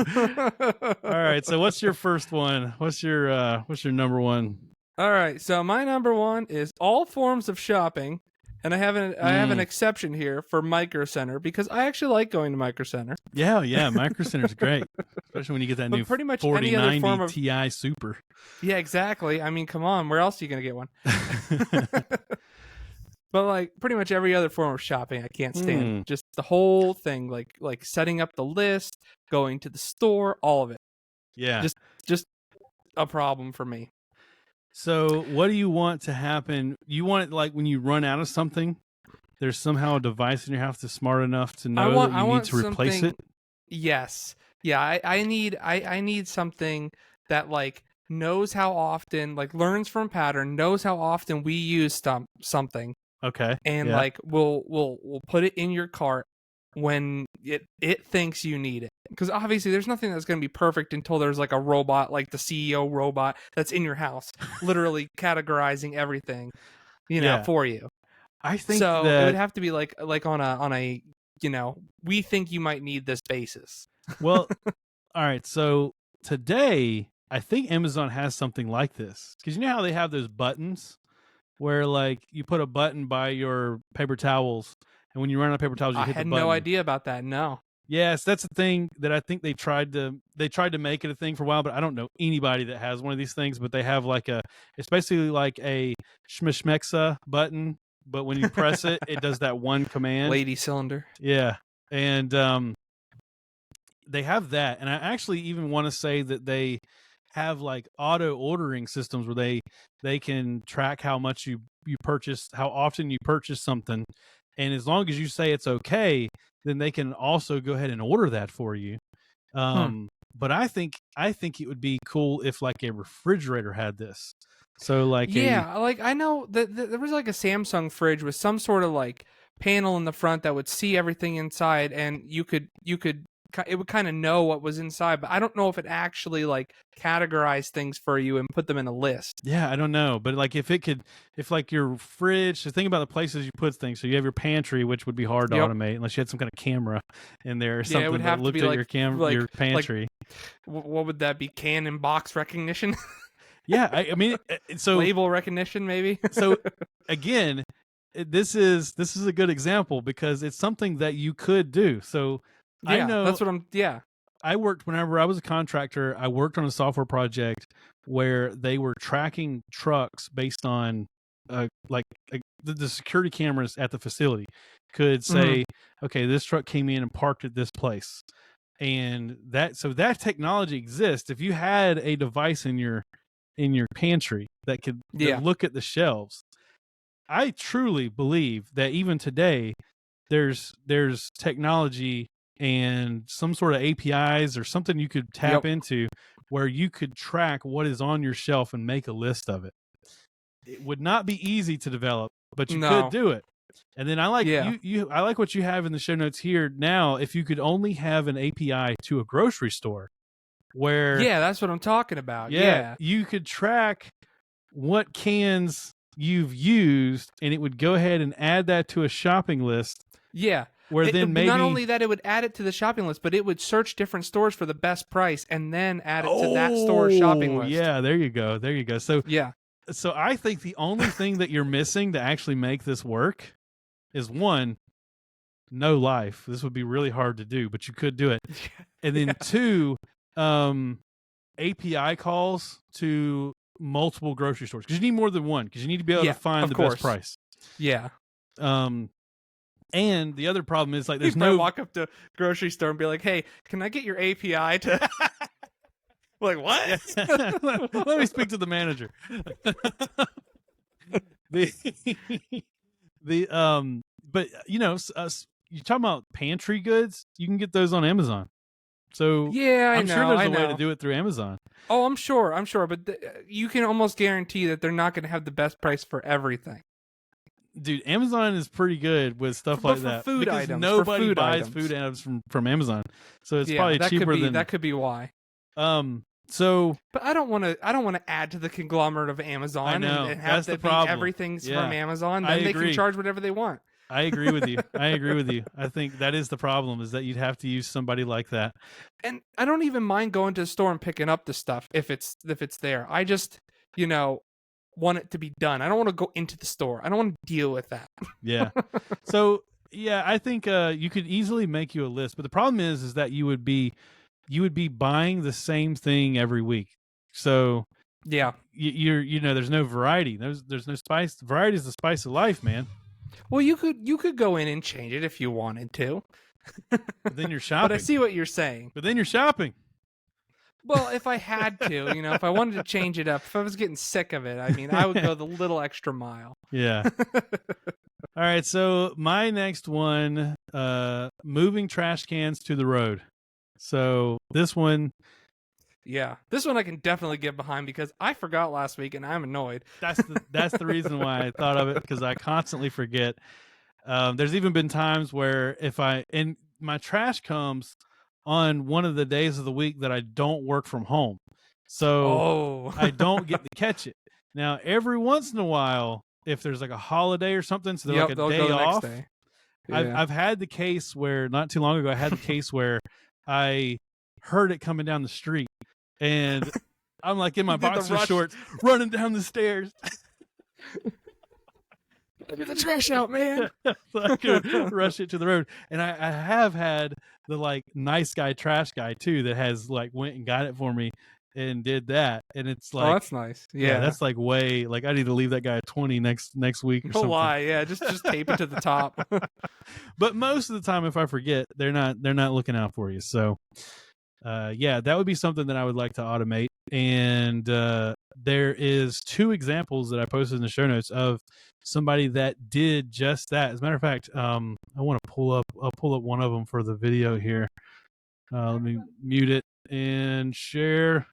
All right. So what's your first one? What's your number one? All right. So my number one is all forms of shopping. And I have an exception here for Micro Center because I actually like going to Micro Center. Yeah, Micro Center's great, especially when you get that new pretty much 4090 Ti Super. Yeah, exactly. I mean, come on, where else are you gonna get one? But like pretty much every other form of shopping, I can't stand. Just the whole thing, like setting up the list, going to the store, all of it. Yeah, just a problem for me. So what do you want to happen? You want it like when you run out of something, there's somehow a device in your house that's smart enough to know that you need to replace it? Yes. Yeah, I need something that like knows how often, like learns from pattern, knows how often we use something. Okay. And like we'll put it in your cart when it thinks you need it. Because obviously there's nothing that's going to be perfect until there's like a robot, like the CEO robot that's in your house, literally categorizing everything, for you. I think so. That... It would have to be like on a we think you might need this basis. Well, all right. So today, I think Amazon has something like this because you know how they have those buttons where like you put a button by your paper towels. And when you run out of paper towels, you hit the button. I had no idea about that. No. Yes, that's a thing that I think they tried to make it a thing for a while, but I don't know anybody that has one of these things. But they have it's basically like a schmishmexa button, but when you press it, it does that one command. Lady cylinder. Yeah, and they have that, and I actually even want to say that they have like auto ordering systems where they can track how much you purchase, how often you purchase something. And as long as you say it's okay, then they can also go ahead and order that for you. But I think it would be cool if like a refrigerator had this. So like like I know that there was like a Samsung fridge with some sort of like panel in the front that would see everything inside, and it would kind of know what was inside, but I don't know if it actually like categorized things for you and put them in a list. Yeah, I don't know, but like if like your fridge, so think about the places you put things. So you have your pantry, which would be hard to automate unless you had some kind of camera in there or something it would have that looked to be at like, your pantry. What would that be? Can and box recognition? Yeah, I mean, so label recognition maybe. So again, this is a good example because it's something that you could do. So yeah, I know that's what I'm. Yeah, I worked whenever I was a contractor. I worked on a software project where they were tracking trucks based on the security cameras at the facility could say, okay, this truck came in and parked at this place, and that technology exists. If you had a device in your pantry that could look at the shelves, I truly believe that even today there's technology and some sort of APIs or something you could tap into where you could track what is on your shelf and make a list of it. It would not be easy to develop, but you could do it. And then I like I like what you have in the show notes here now. If you could only have an API to a grocery store where that's what I'm talking about. You could track what cans you've used and it would go ahead and add that to a shopping list. Yeah. Where then maybe not only that, it would add it to the shopping list, but it would search different stores for the best price and then add it to that store's shopping list. Yeah, there you go. So So I think the only thing that you're missing to actually make this work is one, no life. This would be really hard to do, but you could do it. And then two, API calls to multiple grocery stores, because you need more than one, because you need to be able to find the best price. Yeah. And the other problem is, like, there's no walk up to grocery store and be like, hey, can I get your API to like, what? Let me speak to the manager. But you talking about pantry goods, you can get those on Amazon. So yeah, I'm sure there's a way to do it through Amazon. Oh, I'm sure, but you can almost guarantee that they're not going to have the best price for everything. Dude, Amazon is pretty good with stuff like that. Food because items, nobody buys food items from Amazon, so it's probably cheaper than that. Could be why. So, but I don't want to add to the conglomerate of Amazon. I know. And have that's the problem. Everything's from Amazon. Then they can charge whatever they want. I agree with you. I think that is the problem, is that you'd have to use somebody like that. And I don't even mind going to the store and picking up the stuff if it's there. I just, want it to be done. I don't want to go into the store. I don't want to deal with that. Yeah. So, yeah, I think you could easily make you a list, but the problem is that you would be buying the same thing every week. So, yeah, there's no variety. There's no spice. Variety is the spice of life, man. Well, you could go in and change it if you wanted to. But then you're shopping. But I see what you're saying. But then you're shopping. Well, if I had to, if I wanted to change it up, if I was getting sick of it, I would go the little extra mile. Yeah. All right, so my next one, moving trash cans to the road. So this one... Yeah, this one I can definitely get behind, because I forgot last week and I'm annoyed. That's the reason why I thought of it, because I constantly forget. There's even been times where and my trash comes on one of the days of the week that I don't work from home, so I don't get to catch it. Now, every once in a while, if there's like a holiday or something, so they're like a day off. Next day. Yeah. I've had the case where not too long ago I had the case where I heard it coming down the street. And I'm like in my boxer shorts running down the stairs. Get the trash out, man. So I could rush it to the road. And I have had the like nice guy trash guy too that has like went and got it for me and did that. And it's like, oh, that's nice. Yeah, that's like way, like I need to leave that guy at 20 next week or something. Lie, yeah, just tape it to the top. But most of the time, if I forget, they're not looking out for you. So that would be something that I would like to automate. And there is 2 examples that I posted in the show notes of somebody that did just that. As a matter of fact, I want to I'll pull up one of them for the video here. Let me mute it and share.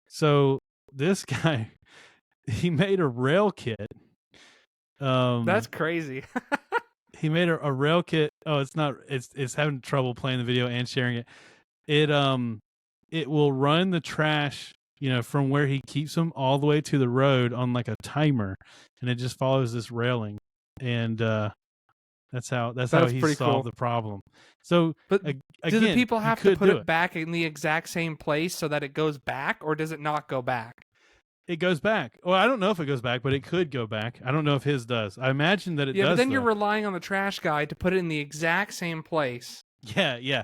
So this guy, he made a rail kit. That's crazy. He made a rail kit. Oh, it's having trouble playing the video and sharing it. It will run the trash, from where he keeps them all the way to the road on like a timer, and it just follows this railing, and that's how he solved the problem. So, but again, do the people have to put it back in the exact same place so that it goes back, or does it not go back? It goes back. Well, I don't know if it goes back, but it could go back. I don't know if his does. I imagine that it does. Yeah, but then though. You're relying on the trash guy to put it in the exact same place. Yeah.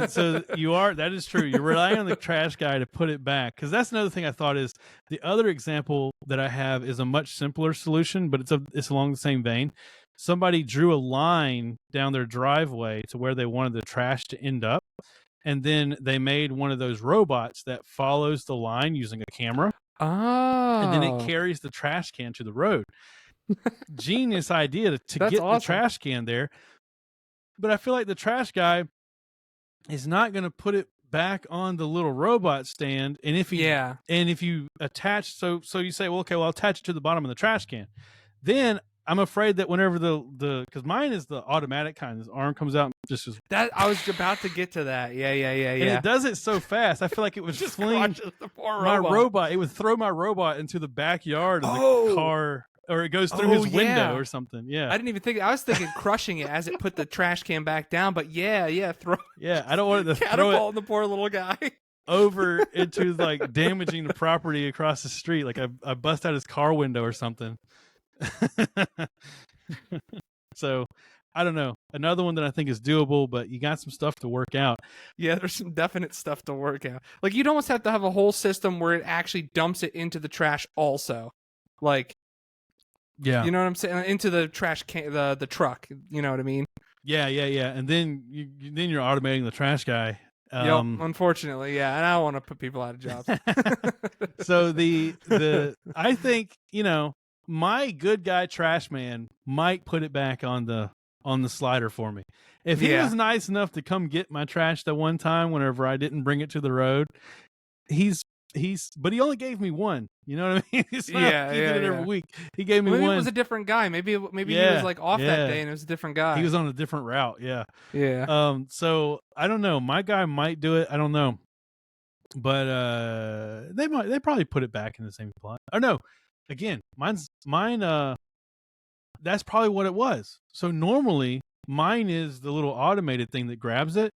So that is true. You're relying on the trash guy to put it back, because that's another thing I thought is the other example that I have is a much simpler solution, but it's along the same vein. Somebody drew a line down their driveway to where they wanted the trash to end up, and then they made one of those robots that follows the line using a camera. Oh. And then it carries the trash can to the road. Genius idea to get awesome. The trash can there. But I feel like the trash guy is not going to put it back on the little robot stand. And if you attach, so you say, well, okay, well, I'll attach it to the bottom of the trash can. Then I'm afraid that whenever because mine is the automatic kind, this arm comes out and just that. I was about to get to that. Yeah. And it does it so fast. I feel like it would just fling my robot. It would throw my robot into the backyard of the car. Or it goes through his window or something. Yeah. I didn't even think. I was thinking crushing it as it put the trash can back down. But throw. Yeah, I don't want it to throw it on the poor little guy. over into like damaging the property across the street. Like I bust out his car window or something. So I don't know. Another one that I think is doable, but you got some stuff to work out. Yeah, there's some definite stuff to work out. Like you'd almost have to have a whole system where it actually dumps it into the trash also. Like, Yeah. you know what I'm saying? Into the trash can, the truck. You know what I mean? Yeah. And then you're automating the trash guy. Yep. Unfortunately, yeah. And I don't want to put people out of jobs. So I think, my good guy trash man might put it back on the slider for me. If he was nice enough to come get my trash that one time whenever I didn't bring it to the road, but he only gave me one. You know what I mean? It's not he did it every week. He gave me one. Maybe it was a different guy. Maybe he was like off that day and it was a different guy. He was on a different route. Yeah. Yeah. So I don't know. My guy might do it. I don't know. But they probably put it back in the same spot. Oh no. Again, mine that's probably what it was. So normally mine is the little automated thing that grabs it.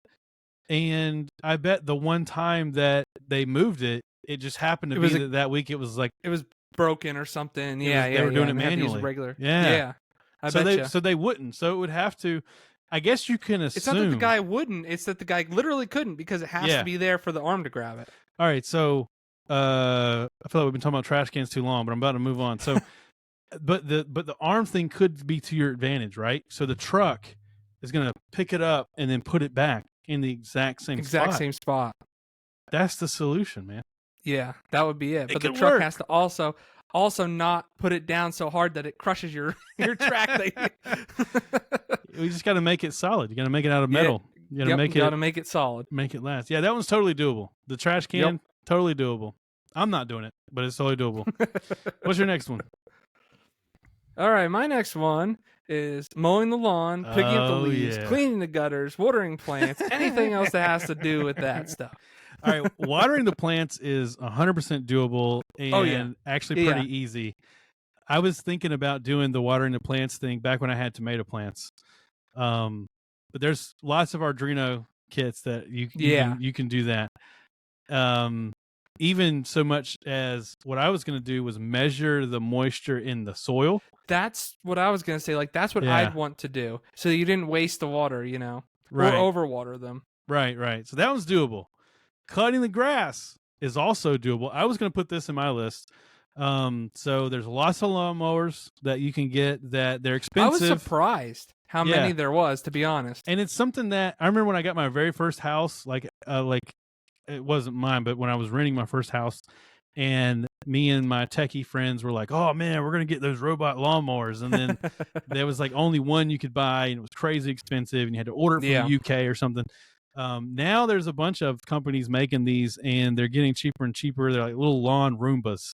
And I bet the one time that they moved it, it just happened to be that week it was like it was broken or something. They were doing it manually. Regular. Yeah. I bet so they wouldn't. So it would have to. I guess you can assume. It's not that the guy wouldn't. It's that the guy literally couldn't because it has to be there for the arm to grab it. All right. So I feel like we've been talking about trash cans too long, but I'm about to move on. So, but the arm thing could be to your advantage, right? So the truck is going to pick it up and then put it back in the exact same spot. That's the solution, man. Yeah, that would be it. But the truck has to also not put it down so hard that it crushes your track. We just got to make it solid. You got to make it out of metal. You got to make it solid. Make it last. Yeah, that one's totally doable. The trash can, totally doable. I'm not doing it, but it's totally doable. What's your next one? All right, my next one is mowing the lawn, picking up the leaves, cleaning the gutters, watering plants, anything else that has to do with that stuff. All right, watering the plants is 100% doable and actually pretty easy. I was thinking about doing the watering the plants thing back when I had tomato plants. But there's lots of Arduino kits that you can do that. Even so much as what I was going to do was measure the moisture in the soil. That's what I was going to say. Like, that's what I'd want to do. So you didn't waste the water, or overwater them. Right. So that was doable. Cutting the grass is also doable. I was going to put this in my list. So there's lots of lawnmowers that you can get that they're expensive. I was surprised how many there was, to be honest. And it's something that I remember when I got my very first house, like it wasn't mine, but when I was renting my first house, and me and my techie friends were like, oh man, we're going to get those robot lawnmowers. And then there was like only one you could buy and it was crazy expensive and you had to order it from the UK or something. Now there's a bunch of companies making these and they're getting cheaper and cheaper. They're like little lawn Roombas,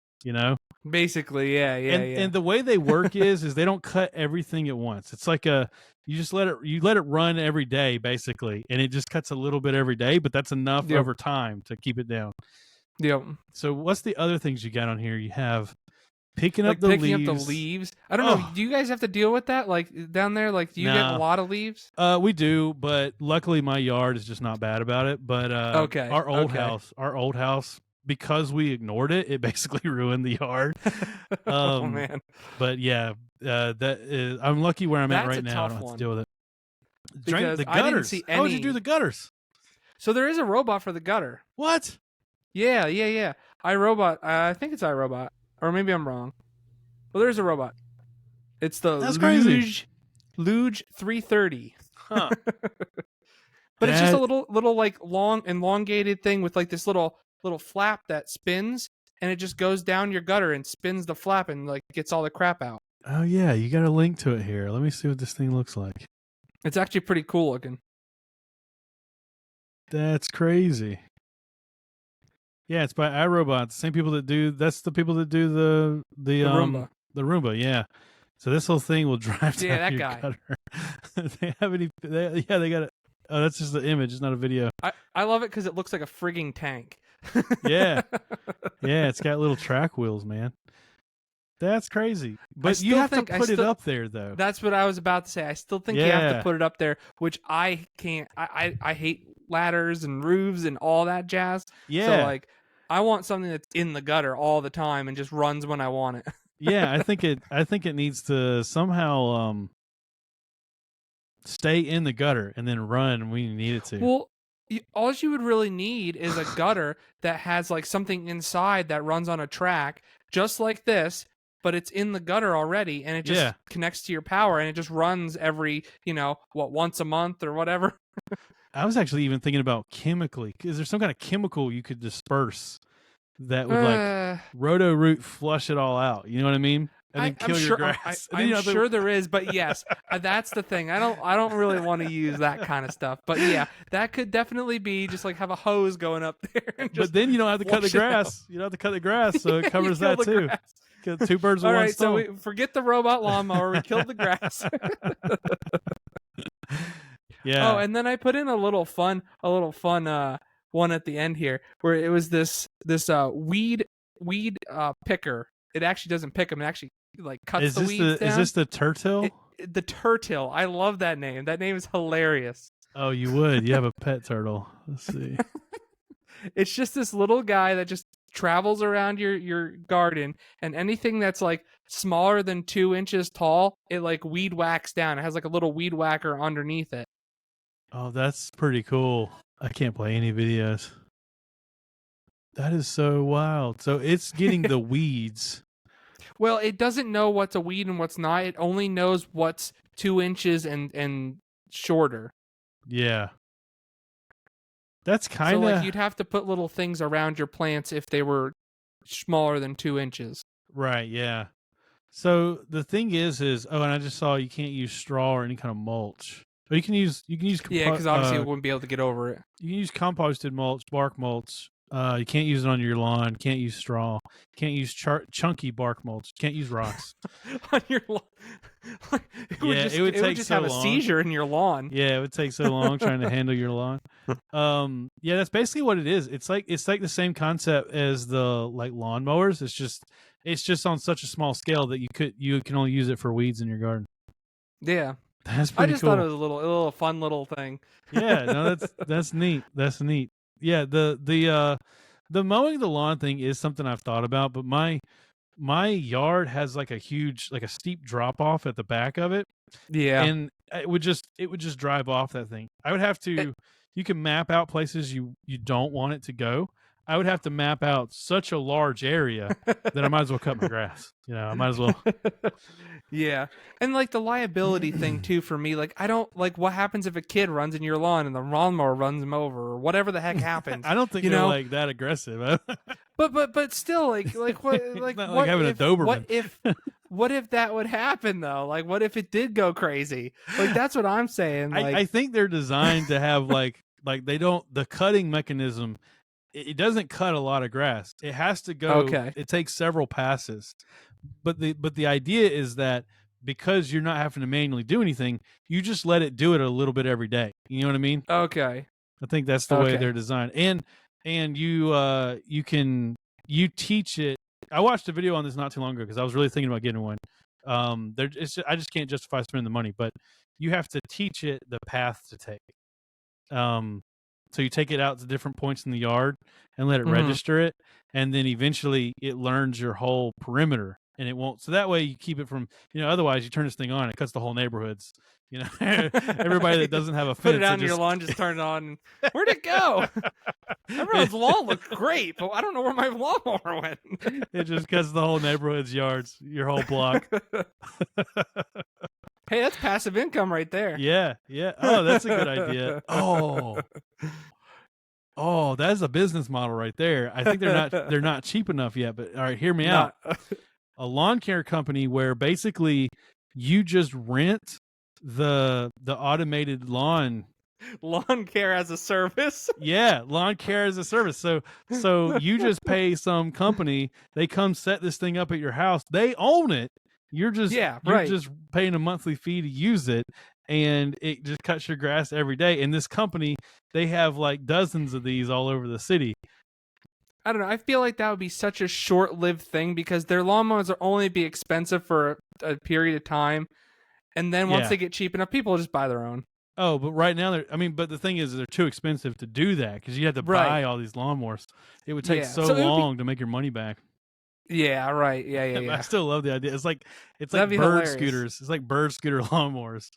Basically, yeah. And the way they work is they don't cut everything at once. It's like you let it run every day basically, and it just cuts a little bit every day, but that's enough over time to keep it down. Yep. So what's the other things you got on here? You have picking up the leaves. I don't know. Do you guys have to deal with that? Like down there, like do you get a lot of leaves? We do, but luckily my yard is just not bad about it. But our old house, because we ignored it, it basically ruined the yard. Oh man. But yeah, I'm lucky where I'm at right now. I don't have to deal with it. Drain the gutters. I didn't see any... How would you do the gutters? So there is a robot for the gutter. What? Yeah. iRobot. I think it's iRobot, or maybe I'm wrong. Well, there's a robot. It's the Luge 330. Huh. But it's just a little like long elongated thing with like this little flap that spins, and it just goes down your gutter and spins the flap and like gets all the crap out. Oh yeah, you got a link to it here. Let me see what this thing looks like. It's actually pretty cool looking. That's crazy. Yeah, it's by iRobot. The same people that do. That's the people that do the Roomba. The Roomba, yeah. So this whole thing will drive down that your guy. gutter. They have any? They got it. Oh, that's just the image. It's not a video. I love it because it looks like a frigging tank. Yeah, it's got little track wheels, man. That's crazy. But you still have to think- I put it still- up there, though. That's what I was about to say. I still think you have Yeah. to put it up there, which I can't. I hate ladders and roofs and all that jazz. Yeah. So like, I want something that's in the gutter all the time and just runs when I want it. Yeah, I think it needs to somehow stay in the gutter and then run when you need it to. Well, all you would really need is a gutter that has like something inside that runs on a track, just like this, but it's in the gutter already, and it just connects to your power, and it just runs every, once a month or whatever. I was actually even thinking about chemically. Is there some kind of chemical you could disperse that would like Roto-Root flush it all out? You know what I mean? And then kill your grass. I'm sure there is, but yes, that's the thing. I don't really want to use that kind of stuff. But yeah, that could definitely be just like have a hose going up there. And just but then you don't have to cut the grass. You don't have to cut the grass, so it covers that too. Kill two birds with one stone. All right, so we forget the robot lawnmower. We killed the grass. Yeah. Oh, and then I put in a little fun one at the end here, where it was this weed picker. It actually doesn't pick them. It actually like cuts the weeds down. Is this the turtle? The turtle. I love that name. That name is hilarious. Oh, you would. You have a pet turtle. Let's see. It's just this little guy that just travels around your garden, and anything that's like smaller than 2 inches tall, it like weed whacks down. It has like a little weed whacker underneath it. Oh, that's pretty cool. I can't play any videos. That is so wild. So it's getting the weeds. Well, it doesn't know what's a weed and what's not. It only knows what's 2 inches and shorter. Yeah. That's kind of... So, like, you'd have to put little things around your plants if they were smaller than 2 inches. Right, yeah. So the thing is, and I just saw you can't use straw or any kind of mulch. But you can use yeah, because obviously it wouldn't be able to get over it. You can use composted mulch, bark mulch. You can't use it on your lawn. Can't use straw. Can't use chunky bark mulch. Can't use rocks on your lawn. It would just have a seizure in your lawn. Yeah, it would take so long trying to handle your lawn. Yeah, that's basically what it is. It's like the same concept as the like lawnmowers. It's just on such a small scale that you can only use it for weeds in your garden. Yeah. That's pretty cool. I just thought it was a little fun little thing. Yeah, no, that's neat. That's neat. Yeah, the mowing the lawn thing is something I've thought about, but my yard has like a steep drop off at the back of it. Yeah. And it would just drive off that thing. I would have to you can map out places you don't want it to go. I would have to map out such a large area that I might as well cut my grass. I might as well. Yeah. And like the liability thing too for me, like I don't like what happens if a kid runs in your lawn and the lawnmower runs him over or whatever the heck happens. I don't think they're like that aggressive. but still like what like not what like having if, a Doberman. what if that would happen though? Like what if it did go crazy? Like that's what I'm saying. Like, I think they're designed to have like they don't the cutting mechanism. It doesn't cut a lot of grass. It has to go. Okay. It takes several passes. But the idea is that because you're not having to manually do anything, you just let it do it a little bit every day. You know what I mean? Okay. I think that's the way they're designed. And you teach it. I watched a video on this not too long ago because I was really thinking about getting one. I just can't justify spending the money, but you have to teach it the path to take. So you take it out to different points in the yard and let it register it. And then eventually it learns your whole perimeter and it won't. So that way you keep it from, otherwise you turn this thing on, it cuts the whole neighborhoods. Everybody that doesn't have a fence. Put it on your lawn, just turn it on. Where'd it go? Everyone's lawn looked great, but I don't know where my lawnmower went. It just cuts the whole neighborhood's yards, your whole block. Hey, that's passive income right there. Yeah. Oh, that's a good idea. Oh, that's a business model right there. I think they're not cheap enough yet, but all right, hear me out. A lawn care company where basically you just rent the automated lawn care as a service. Yeah, lawn care as a service. So you just pay some company, they come set this thing up at your house. They own it. You're just paying a monthly fee to use it, and it just cuts your grass every day. And this company, they have like dozens of these all over the city. I don't know. I feel like that would be such a short-lived thing because their lawnmowers will only be expensive for a period of time, and then once Yeah. they get cheap enough, people will just buy their own. Oh, but right now but the thing is, they're too expensive to do that because you have to Right. buy all these lawnmowers. It would take Yeah. so So it would be. long to make your money back. Yeah. Right. Yeah. Yeah. But I Yeah. still love the idea. It's like That'd be bird hilarious. scooters. It's like bird scooter lawnmowers.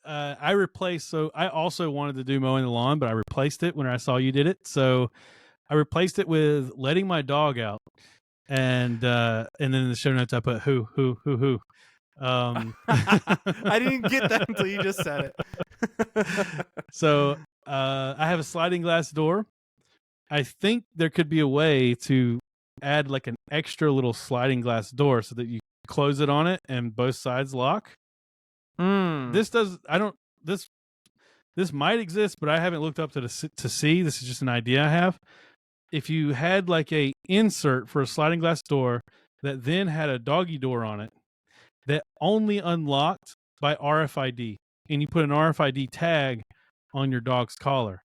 I replaced. So I also wanted to do mowing the lawn, but I replaced it when I saw you did it. So I replaced it with letting my dog out, and then in the show notes I put who. I didn't get that until you just said it. So I have a sliding glass door. I think there could be a way to add like an extra little sliding glass door so that you close it on it and both sides lock. This does. I don't. This might exist, but I haven't looked up to see. This is just an idea I have. If you had like a insert for a sliding glass door that then had a doggy door on it that only unlocked by RFID, and you put an RFID tag on your dog's collar,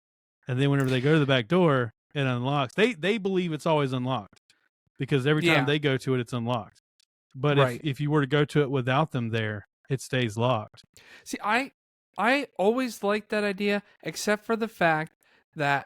and then whenever they go to the back door, it unlocks. They believe it's always unlocked because every time they go to it, it's unlocked. But if you were to go to it without them there, it stays locked. See, I always liked that idea, except for the fact that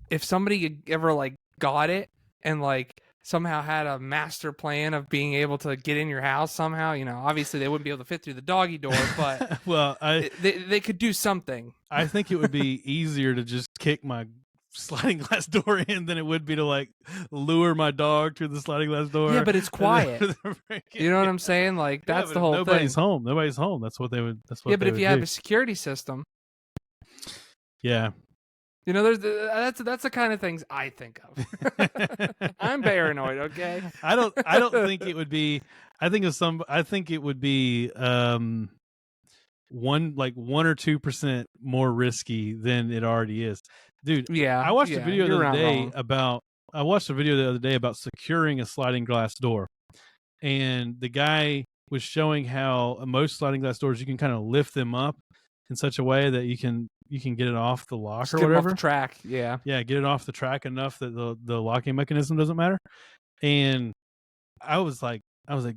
if somebody ever like got it and like somehow had a master plan of being able to get in your house somehow, you know, obviously they wouldn't be able to fit through the doggy door, but well, they could do something. I think it would be easier to just kick my sliding glass door in than it would be to like lure my dog through the sliding glass door. Yeah, but it's quiet. You know what I'm saying? Like that's the whole nobody's thing. home. Nobody's home. That's what they would. That's what. Yeah, but if you have do. a security system, yeah, you know, that's the kind of things I think of. I'm paranoid. Okay. I don't think it would be. I think it would be 1% or 2% more risky than it already is. Dude, yeah, I watched a video the other day wrong. about securing a sliding glass door. And the guy was showing how most sliding glass doors you can kind of lift them up in such a way that you can get it off the lock Just or get whatever. off the track, yeah. Yeah, get it off the track enough that the locking mechanism doesn't matter. And I was like,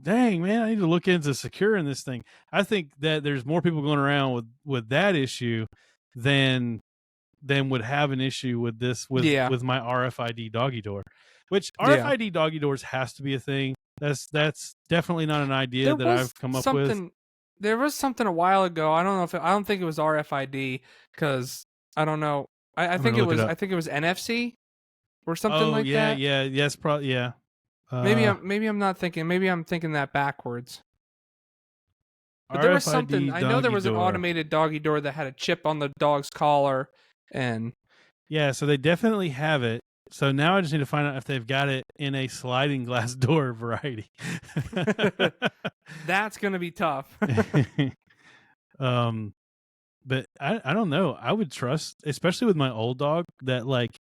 dang, man, I need to look into securing this thing. I think that there's more people going around with that issue than would have an issue with this with my RFID doggy door. Which RFID doggy doors has to be a thing. That's definitely not an idea that I've come up with. There was something a while ago. I don't know I don't think it was RFID because I don't know. I think it was NFC or something like that. Yeah, yes, probably, yeah. Maybe I'm not thinking. Maybe I'm thinking that backwards. But there was something. I know there was an automated doggy door that had a chip on the dog's collar, and yeah, so they definitely have it. So now I just need to find out if they've got it in a sliding glass door variety. That's gonna be tough. But I don't know. I would trust, especially with my old dog, that like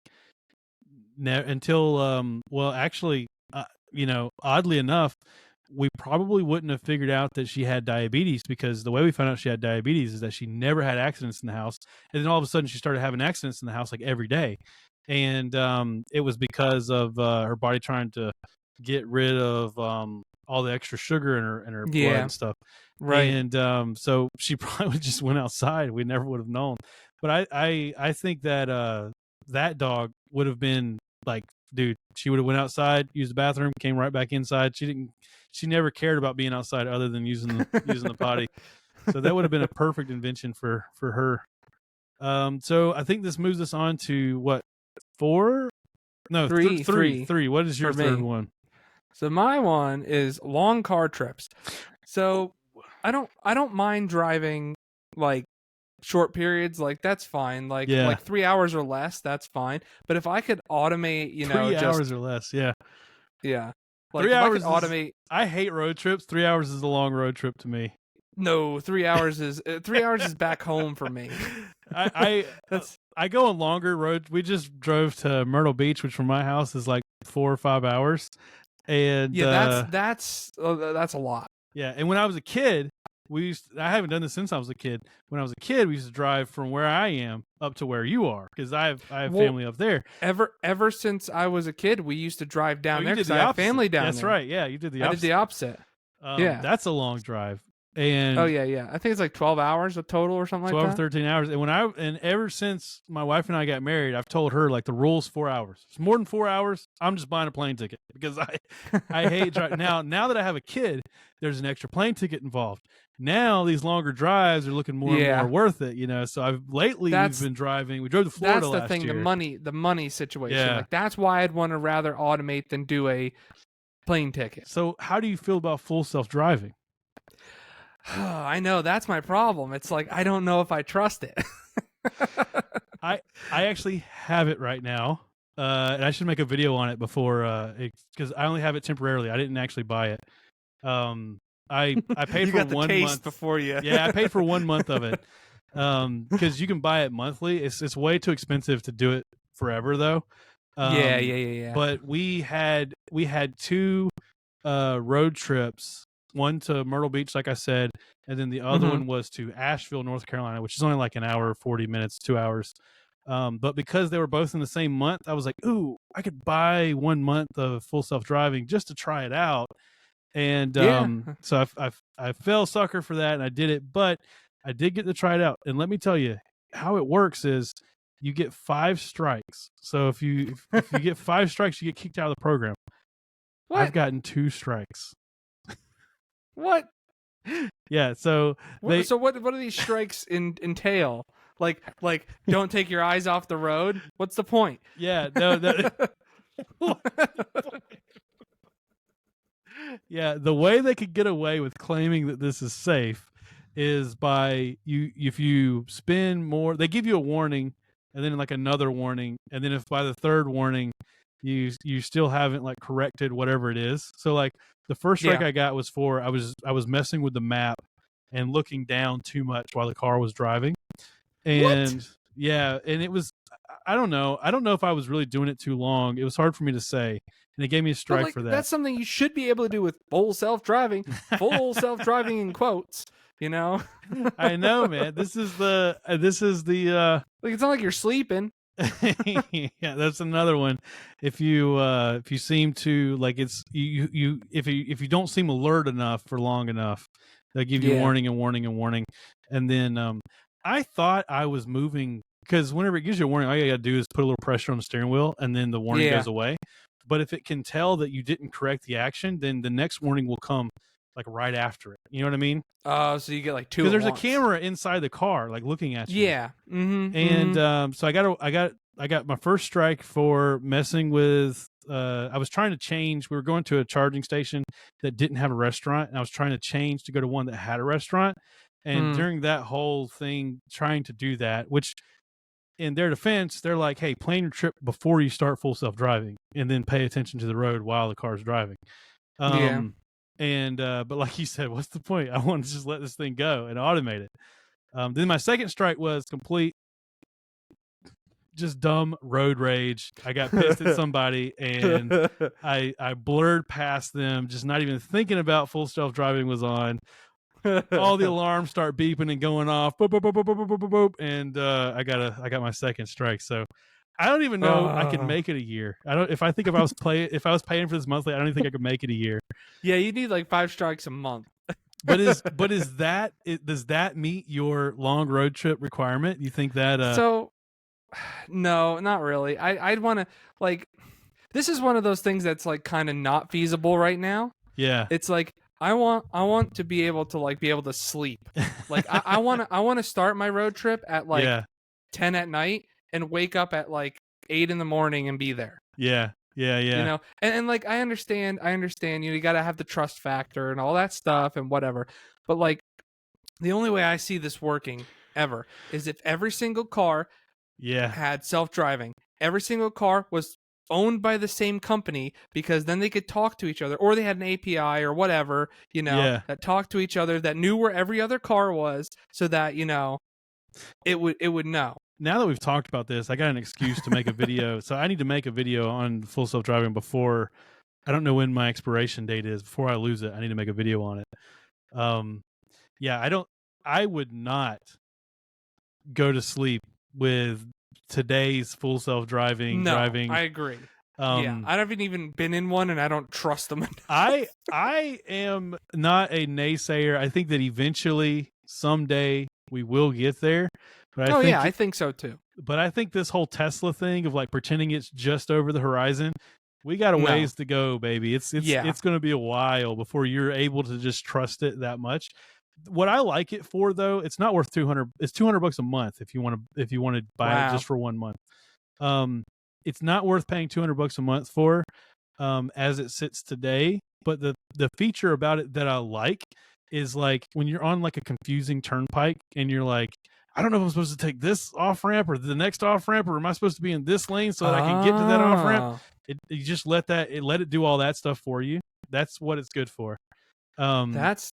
until actually, oddly enough, we probably wouldn't have figured out that she had diabetes because the way we found out she had diabetes is that she never had accidents in the house, and then all of a sudden she started having accidents in the house like every day. And it was because of her body trying to get rid of all the extra sugar in her blood and stuff. Right. And so she probably just went outside. We never would have known. But I think that that dog would have been like, dude, she would have went outside, used the bathroom, came right back inside. She never cared about being outside other than using the potty. So that would have been a perfect invention for her. So I think this moves us on to what? 4? No, three. What is your third one? So my one is long car trips. So I don't mind driving like short periods, like that's fine. Like 3 hours or less, that's fine. But if I could automate, 3 hours or less, yeah. Like 3 hours. I hate road trips. 3 hours is a long road trip to me. No, 3 hours is 3 hours is back home for me. I go on longer roads. We just drove to Myrtle Beach, which from my house is like 4 or 5 hours. And that's a lot. Yeah, and when I was a kid, I haven't done this since I was a kid. When I was a kid, we used to drive from where I am up to where you are because I have Well, family up there. Ever since I was a kid, we used to drive down there You did because the I have opposite. family down That's there. right. Yeah, you did the I opposite. did the opposite. Yeah. That's a long drive. And Oh yeah. I think it's like 12 hours a total or something 12 like or that. 13 hours. And ever since my wife and I got married, I've told her like the rule's 4 hours. It's more than 4 hours, I'm just buying a plane ticket because I hate driving. Now that I have a kid, there's an extra plane ticket involved. Now these longer drives are looking more and more worth it, you know. So we've been driving. We drove to Florida last year. That's the thing, the money situation. Yeah. Like that's why I'd want to rather automate than do a plane ticket. So how do you feel about full self-driving? I know that's my problem. It's like I don't know if I trust it. I actually have it right now, and I should make a video on it before because I only have it temporarily. I didn't actually buy it. I paid you for got the 1 taste month before you. Yeah, I paid for 1 month of it because you can buy it monthly. It's way too expensive to do it forever though. Yeah. But we had 2 road trips. One to Myrtle Beach, like I said, and then the other one was to Asheville, North Carolina, which is only like an hour, 40 minutes, 2 hours. But because they were both in the same month, I was like, ooh, I could buy 1 month of full self-driving just to try it out. And so I fell sucker for that, and I did it. But I did get to try it out. And let me tell you, how it works is you get 5 strikes. So if you get 5 strikes, you get kicked out of the program. What? I've gotten 2 strikes. What? Yeah, so what do these strikes entail? Like don't take your eyes off the road? What's the point? Yeah, no. Yeah, the way they could get away with claiming that this is safe is by if you spend more, they give you a warning and then like another warning, and then if by the third warning you still haven't like corrected whatever it is. So like the first strike I got was for I was messing with the map and looking down too much while the car was driving. And what? Yeah, and it was I don't know if I was really doing it too long. It was hard for me to say, and it gave me a strike for that. That's something you should be able to do with full self-driving. Full self-driving in quotes, you know. I know, man. This is the like it's not like you're sleeping. Yeah, that's another one. If you seem to like it's if you don't seem alert enough for long enough, they'll give you warning and warning and warning. And then I thought I was moving because whenever it gives you a warning, all you gotta do is put a little pressure on the steering wheel and then the warning goes away. But if it can tell that you didn't correct the action, then the next warning will come like right after it. You know what I mean? Oh, so you get like 2 because there's a camera inside the car like looking at you. Yeah. Mm-hmm, and so I got my first strike for messing with I was trying to change. We were going to a charging station that didn't have a restaurant, and I was trying to change to go to one that had a restaurant. And during that whole thing trying to do that, which in their defense, they're like, hey, plan your trip before you start full self-driving and then pay attention to the road while the car's driving. And but like you said, what's the point? I want to just let this thing go and automate it. Then my second strike was complete just dumb road rage. I got pissed at somebody and I blurred past them, just not even thinking about full self-driving was on. All the alarms start beeping and going off, boop, boop, boop, boop, boop, boop, boop, boop, and I got my second strike. So I don't even know I could make it a year. I don't. If I was paying for this monthly, I don't even think I could make it a year. Yeah, you need like 5 strikes a month. Does that meet your long road trip requirement? You think that? So, no, not really. I'd want to like. This is one of those things that's like kind of not feasible right now. Yeah, it's like. I want to be able to sleep. Like I want to start my road trip at like 10 at night and wake up at like 8 in the morning and be there. Yeah. You know, and like I understand. You got to have the trust factor and all that stuff and whatever. But like, the only way I see this working ever is if every single car had self-driving. Every single car was owned by the same company, because then they could talk to each other, or they had an API or whatever, you know, that talked to each other, that knew where every other car was, so that, you know, it would know. Now that we've talked about this, I got an excuse to make a video. So I need to make a video on full self-driving before, I don't know when my expiration date is, before I lose it. I need to make a video on it. Yeah, I would not go to sleep with today's full self-driving No, driving. I agree. Yeah, Um, I haven't even been in one, and I don't trust them enough. I am not a naysayer. I think that eventually, someday, we will get there. But Oh yeah, I think so too. I think this whole Tesla thing of like pretending it's just over the horizon, we got a No. ways to go, baby. Yeah. It's going to be a while before you're able to just trust it that much. What I like it for though, it's not worth 200. It's $200 a month if you want to buy it Wow. just for 1 month. Um, it's not worth paying $200 a month for, as it sits today. But the feature about it that I like is like when you're on like a confusing turnpike and you're like, I don't know if I'm supposed to take this off ramp or the next off ramp, or am I supposed to be in this lane so that I can get to that off ramp? Oh, You just let it do all that stuff for you. That's what it's good for. that's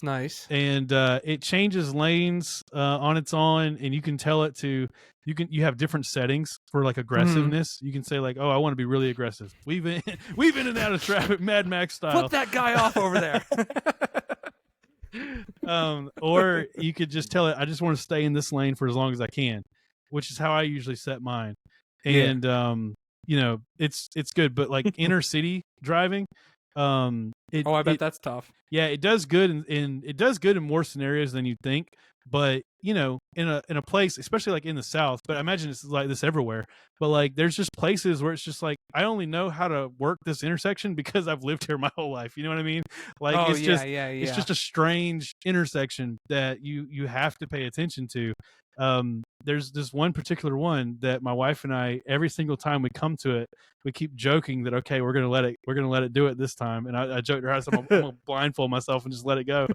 nice. And it changes lanes on its own, and you can tell it to you have different settings for like aggressiveness. You can say like, oh, I want to be really aggressive. We've in and out of traffic, Mad Max style. Flip that guy off over there. Or you could just tell it, I just want to stay in this lane for as long as I can, which is how I usually set mine. And you know, it's good, but like inner city driving, I bet that's tough. yeah, it does good it does good in more scenarios than you'd think. But you know, in a place, especially like in the South, but I imagine it's like this everywhere. But like, there's just places where it's just like, I only know how to work this intersection because I've lived here my whole life. You know what I mean? Like, it's just a strange intersection that you have to pay attention to. There's this one particular one that my wife and I, every single time we come to it, we keep joking that, okay, we're gonna let it do it this time. And I joked to her, I said, I'm gonna blindfold myself and just let it go.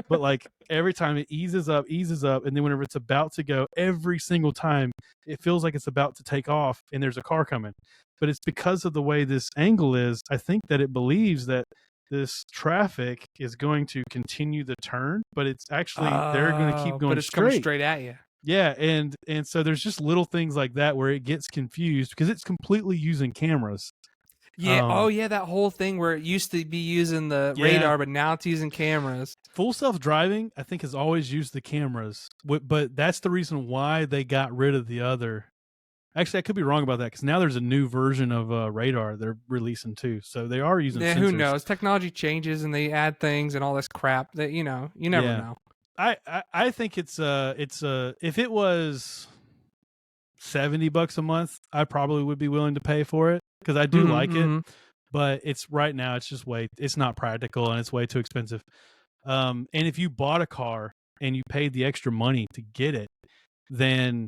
But like, every time it eases up, and then whenever it's about to go, every single time it feels like it's about to take off and there's a car coming. But it's because of the way this angle is. I think that it believes that this traffic is going to continue the turn, but it's actually, they're going to keep going but it's straight. coming straight at you. Yeah, and so there's just little things like that where it gets confused because it's completely using cameras. Yeah. Yeah, that whole thing where it used to be using the radar, but now it's using cameras. Full self-driving, I think, has always used the cameras, but that's the reason why they got rid of the other. Actually, I could be wrong about that because now there's a new version of radar they're releasing too. So they are using sensors. Who knows? Technology changes and they add things and all this crap that, you never know. I think it's if it was $70 a month, I probably would be willing to pay for it because I do like it. But it's right now, it's not practical and it's way too expensive. And if you bought a car and you paid the extra money to get it, then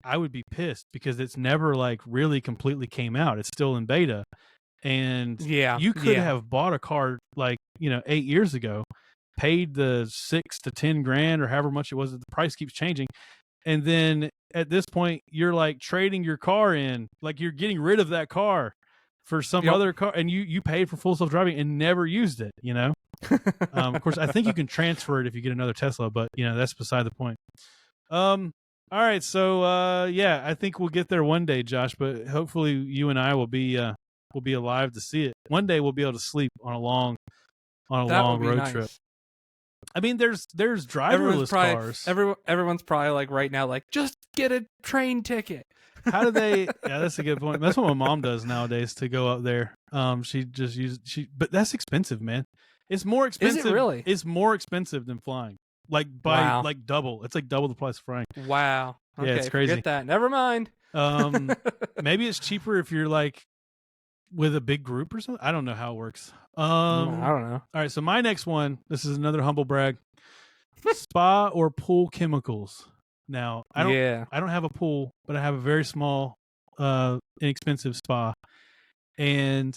I would be pissed because it's never like really completely came out. It's still in beta. And you could have bought a car like, 8 years ago, paid the 6 to 10 grand or however much it was. The price keeps changing. And then at this point, you're like trading your car in, like you're getting rid of that car for some other car, and you paid for full self-driving and never used it, Of course, I think you can transfer it if you get another Tesla, but that's beside the point. All right, so I think we'll get there one day, Josh, but hopefully you and I will be alive to see it. One day we'll be able to sleep on a long road trip. I mean, there's driverless cars. Everyone's probably like right now, like, just get a train ticket. How do they? Yeah, that's a good point. That's what my mom does nowadays to go up there. She just but that's expensive, man. It's more expensive. Is it really? It's more expensive than flying. Like by like double. It's like double the price of flying. Wow. Okay, yeah, it's crazy. Forget that. Never mind. Maybe it's cheaper if you're like with a big group or something. I don't know how it works. I don't know. All right, so my next one. This is another humble brag. Spa or pool chemicals. Now, I don't have a pool, but I have a very small, inexpensive spa, and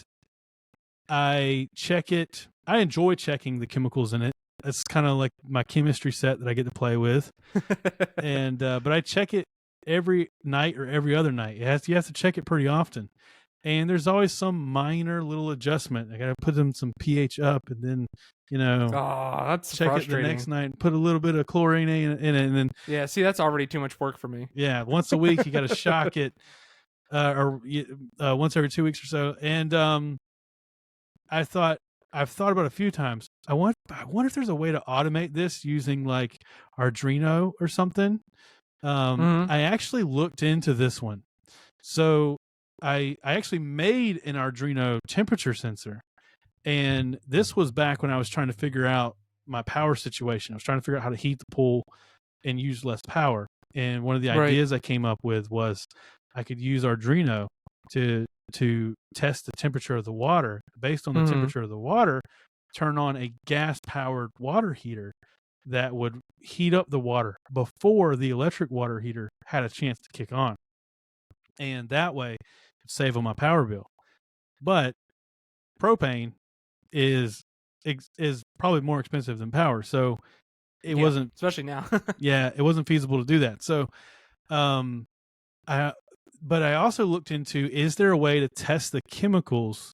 I check it. I enjoy checking the chemicals in it. That's kind of like my chemistry set that I get to play with, and but I check it every night or every other night. You have to check it pretty often, and there's always some minor little adjustment. I got to put them some pH up, and then that's check it the next night. Put a little bit of chlorine in it, and then see, that's already too much work for me. Yeah, once a week you got to shock it, or once every 2 weeks or so. And I thought, I've thought about it a few times. I wonder if there's a way to automate this using like Arduino or something. I actually looked into this one. So I actually made an Arduino temperature sensor. And this was back when I was trying to figure out my power situation. I was trying to figure out how to heat the pool and use less power. And one of the Right. ideas I came up with was I could use Arduino to test the temperature of the water. Based on the temperature of the water, turn on a gas-powered water heater that would heat up the water before the electric water heater had a chance to kick on. And that way, it'd save on my power bill. But propane is probably more expensive than power, so it wasn't, especially now. it wasn't feasible to do that. So but I also looked into, is there a way to test the chemicals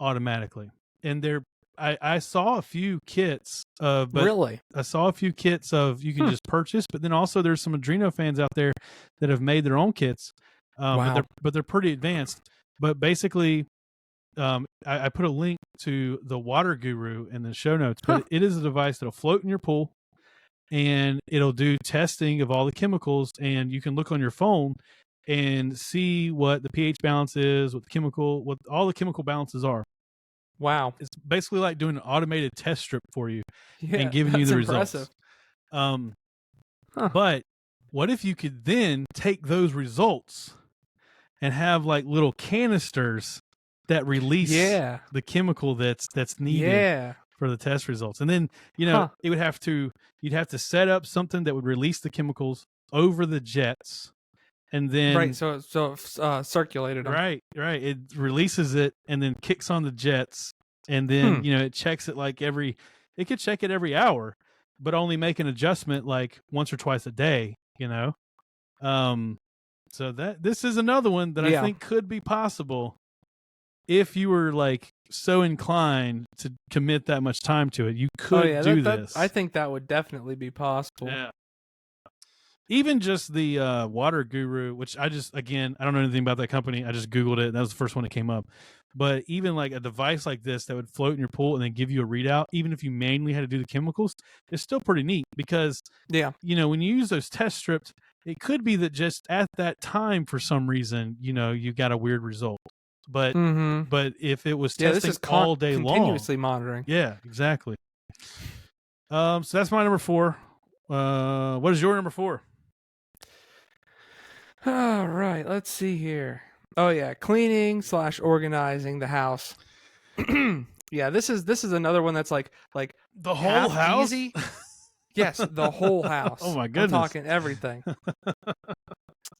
automatically? And I saw a few kits of, but Really? I saw a few kits of you can just purchase, but then also there's some Adreno fans out there that have made their own kits. Wow. But they're pretty advanced. But basically, I put a link to the Water Guru in the show notes, but it is a device that'll float in your pool and it'll do testing of all the chemicals, and you can look on your phone and see what the pH balance is, what all the chemical balances are. Wow. It's basically like doing an automated test strip for you and Yeah, giving you that's the impressive. results. But what if you could then take those results and have like little canisters that release the chemical that's needed for the test results? And then, it would you'd have to set up something that would release the chemicals over the jets. And then right, so circulated them. Right. It releases it and then kicks on the jets, and then it checks it it could check it every hour, but only make an adjustment like once or twice a day. So this is another one that I think could be possible if you were like so inclined to commit that much time to it. You could do this. I think that would definitely be possible. Yeah. Even just the Water Guru, which I don't know anything about that company. I just Googled it, and that was the first one that came up. But even like a device like this that would float in your pool and then give you a readout, even if you manually had to do the chemicals, it's still pretty neat because, when you use those test strips, it could be that just at that time, for some reason, you got a weird result. But if it was testing this is all day continuously long, monitoring. Yeah, exactly. So that's my number 4. What is your number 4? All right, let's see here. Oh yeah, cleaning / organizing the house. Yeah, this is another one that's like the whole house. Easy. Yes, the whole house. Oh my goodness, I'm talking everything.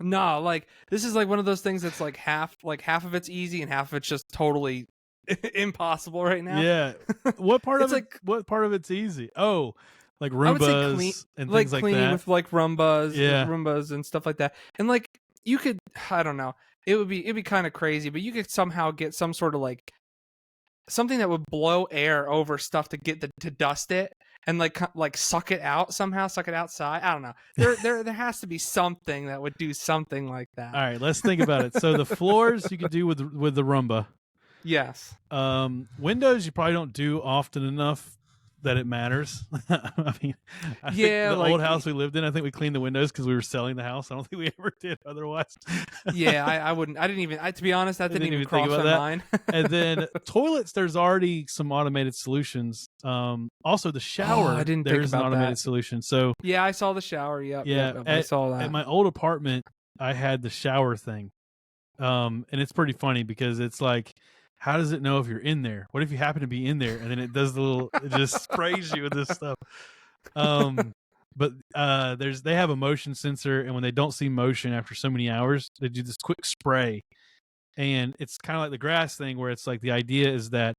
No, like this is like one of those things that's like half of it's easy and half of it's just totally impossible right now. Yeah. What part of what part of it's easy? Oh, like Roombas and things like cleaning that. with like Roombas, Yeah. Roombas and stuff like that. And like you could, I don't know, it'd be kind of crazy, but you could somehow get some sort of like something that would blow air over stuff to dust it and like suck it out somehow, suck it outside. I don't know. There has to be something that would do something like that. All right, let's think about it. So the floors you could do with the Roomba. Yes. Windows you probably don't do often enough that it matters. I mean, I think the old house we lived in, I think we cleaned the windows because we were selling the house. I don't think we ever did otherwise. Yeah, I wouldn't. I didn't even. To be honest, that didn't even cross my mind. And then toilets, there's already some automated solutions. Also, the shower, I didn't there's think about an automated that. solution. So yeah, I saw the shower. Yep, I saw that. At my old apartment, I had the shower thing, and it's pretty funny because it's like, how does it know if you're in there? What if you happen to be in there and then it does it just sprays you with this stuff? But they have a motion sensor, and when they don't see motion after so many hours, they do this quick spray. And it's kind of like the grass thing where it's like the idea is that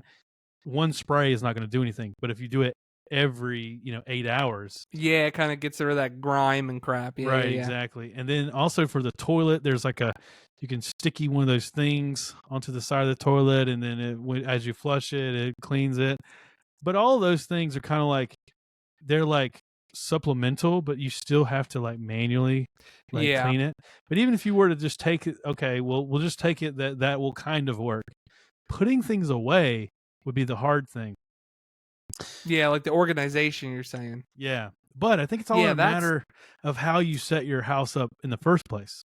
one spray is not going to do anything, but if you do it every 8 hours, yeah, it kind of gets rid of that grime and crap. Yeah, right, yeah. Exactly. And then also for the toilet, there's like you can sticky one of those things onto the side of the toilet, and then as you flush it, it cleans it. But all of those things are kind of like, they're like supplemental, but you still have to like manually clean it. But even if you were to just take it, okay, well, we'll just take it that will kind of work. Putting things away would be the hard thing. Yeah, like the organization you're saying. Yeah. But I think it's all Yeah, a matter of how you set your house up in the first place.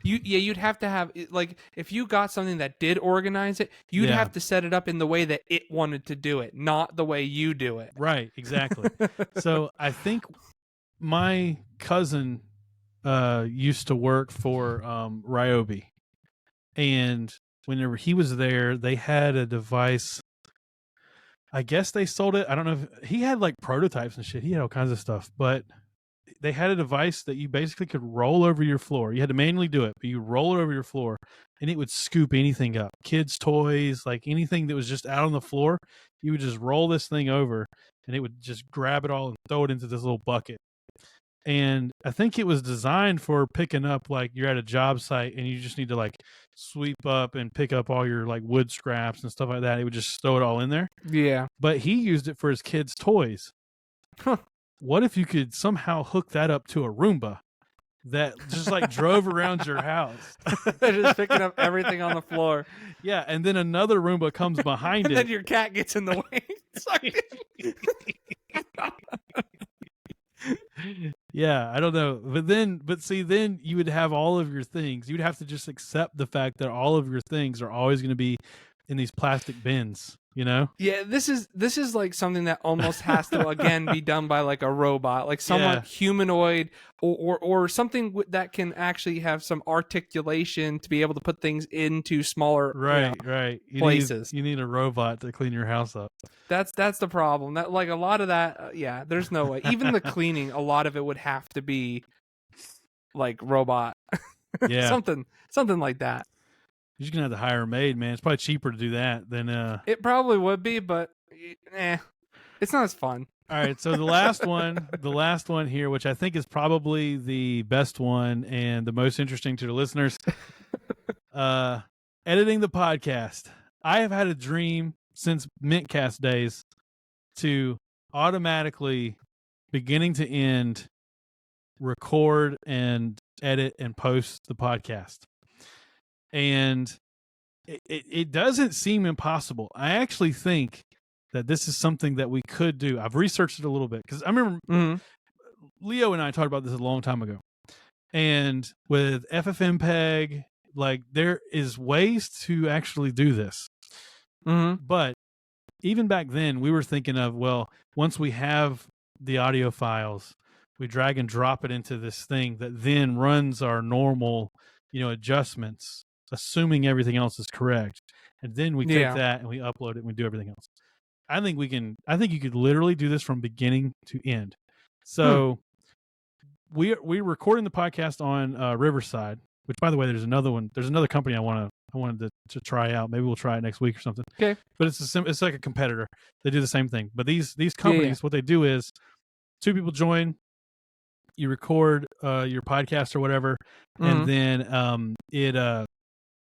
You'd have to have like if you got something that did organize it, you'd Yeah. have to set it up in the way that it wanted to do it, not the way you do it. Right, exactly. So I think my cousin used to work for Ryobi, and whenever he was there, they had a device. I guess they sold it. I don't know if he had like prototypes and shit. He had all kinds of stuff, but they had a device that you basically could roll over your floor. You had to manually do it, but you roll it over your floor and it would scoop anything up. Kids' toys, like anything that was just out on the floor, you would just roll this thing over and it would just grab it all and throw it into this little bucket. And I think it was designed for picking up, like you're at a job site and you just need to like sweep up and pick up all your like wood scraps and stuff like that. It would just throw it all in there. Yeah. But he used it for his kids' toys. Huh. What if you could somehow hook that up to a Roomba that just like drove around your house? Just picking up everything on the floor. Yeah, and then another Roomba comes behind And it. then your cat gets in the way. Yeah, I don't know. But see, then you would have all of your things. You'd have to just accept the fact that all of your things are always going to be in these plastic bins, you know? Yeah, this is like something that almost has to again be done by like a robot, like someone humanoid or something that can actually have some articulation to be able to put things into smaller right places. You need a robot to clean your house up. That's the problem. That like a lot of that, there's no way. Even the cleaning, a lot of it would have to be like robot. Yeah, something like that. You're just gonna have to hire a maid, man. It's probably cheaper to do that than It probably would be, but it's not as fun. All right, so the last one here, which I think is probably the best one and the most interesting to the listeners, editing the podcast. I have had a dream since Mintcast days to automatically, beginning to end, record and edit and post the podcast. And it doesn't seem impossible. I actually think that this is something that we could do. I've researched it a little bit because I remember Leo and I talked about this a long time ago. And with FFmpeg, like there is ways to actually do this. But even back then, we were thinking of, well, once we have the audio files, we drag and drop it into this thing that then runs our normal, adjustments, assuming everything else is correct. And then we take that and we upload it and we do everything else. I think you could literally do this from beginning to end. So we're recording the podcast on Riverside, which, by the way, there's another company I wanted to try out. Maybe we'll try it next week or something. Okay. But it's like a competitor. They do the same thing. But these companies, what they do is 2 people join, you record your podcast or whatever, and then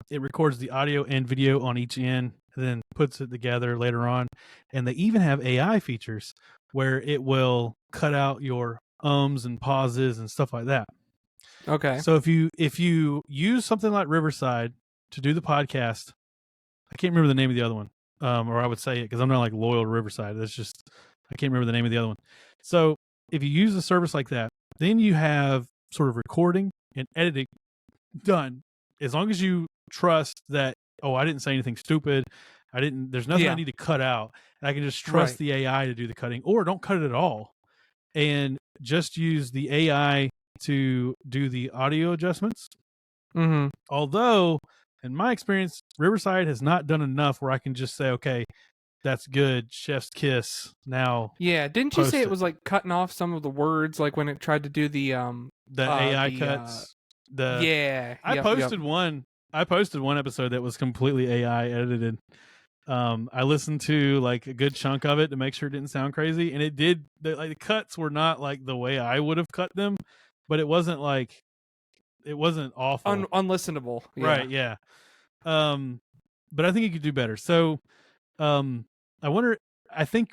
it records the audio and video on each end, and then puts it together later on. And they even have AI features where it will cut out your ums and pauses and stuff like that. Okay. So if you use something like Riverside to do the podcast, I can't remember the name of the other one, or I would say it because I'm not like loyal to Riverside. That's just, I can't remember the name of the other one. So if you use a service like that, then you have sort of recording and editing done. As long as you trust that, I didn't say anything stupid. There's nothing I need to cut out. And I can just trust the AI to do the cutting, or don't cut it at all and just use the AI to do the audio adjustments. Although, in my experience, Riverside has not done enough where I can just say, okay, that's good, chef's kiss. Now, didn't you say it was like cutting off some of the words, like when it tried to do the AI cuts? I posted one episode that was completely AI edited. I listened to like a good chunk of it to make sure it didn't sound crazy, and it did. The cuts were not like the way I would have cut them, but it wasn't awful, unlistenable. Right? Yeah. But I think you could do better. So, I wonder. I think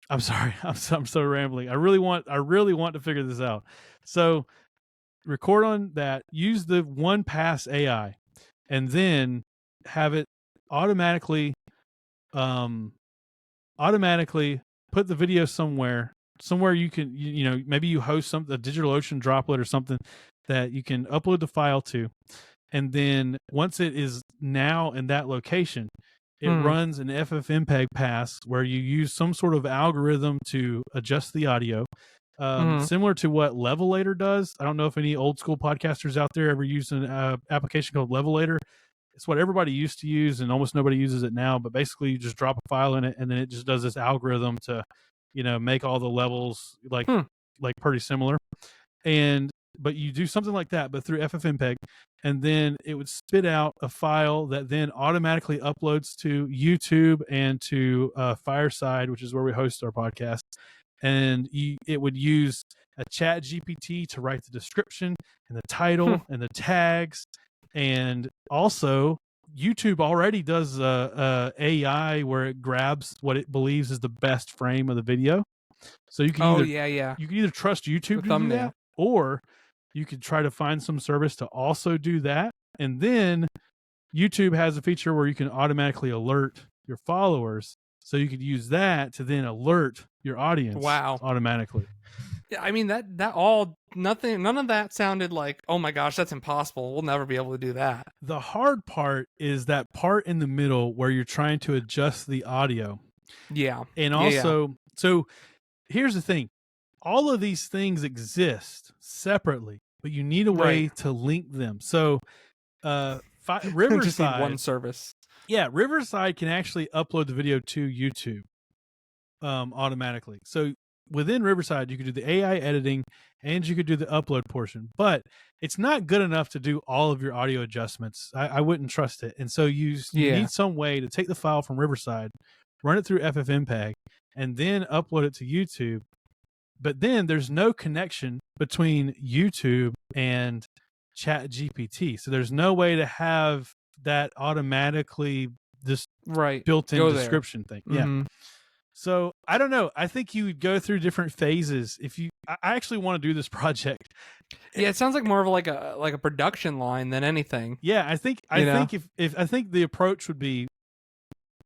I'm sorry. I'm so rambling. I really want to figure this out. So, record on that. Use the one pass AI, and then have it automatically automatically put the video somewhere you can, maybe you host a DigitalOcean droplet or something that you can upload the file to. And then once it is now in that location, it runs an FFmpeg pass where you use some sort of algorithm to adjust the audio, similar to what Levelator does. I don't know if any old school podcasters out there ever used an application called Levelator. It's what everybody used to use, and almost nobody uses it now. But basically, you just drop a file in it, and then it just does this algorithm to, make all the levels like pretty similar. But you do something like that, but through FFmpeg, and then it would spit out a file that then automatically uploads to YouTube and to Fireside, which is where we host our podcast. And it would use a Chat GPT to write the description and the title and the tags. And also, YouTube already does AI where it grabs what it believes is the best frame of the video. So you can you can either trust YouTube to do that, or you could try to find some service to also do that. And then YouTube has a feature where you can automatically alert your followers. So you could use that to then alert your audience automatically. Yeah, I mean, none of that sounded like, oh my gosh, that's impossible. We'll never be able to do that. The hard part is that part in the middle where you're trying to adjust the audio. Yeah. And also, so here's the thing. All of these things exist separately, but you need a way to link them. So Riverside, just need one service. Yeah, Riverside can actually upload the video to YouTube automatically. So within Riverside, you could do the AI editing and you could do the upload portion, but it's not good enough to do all of your audio adjustments. I wouldn't trust it. And so you need some way to take the file from Riverside, run it through FFmpeg, and then upload it to YouTube. But then there's no connection between YouTube and Chat GPT. So there's no way to have that automatically this built-in description thing. Mm-hmm. Yeah. So I don't know. I think you would go through different phases. I actually want to do this project. Yeah, it sounds like more of like a production line than anything. Yeah, I think the approach would be,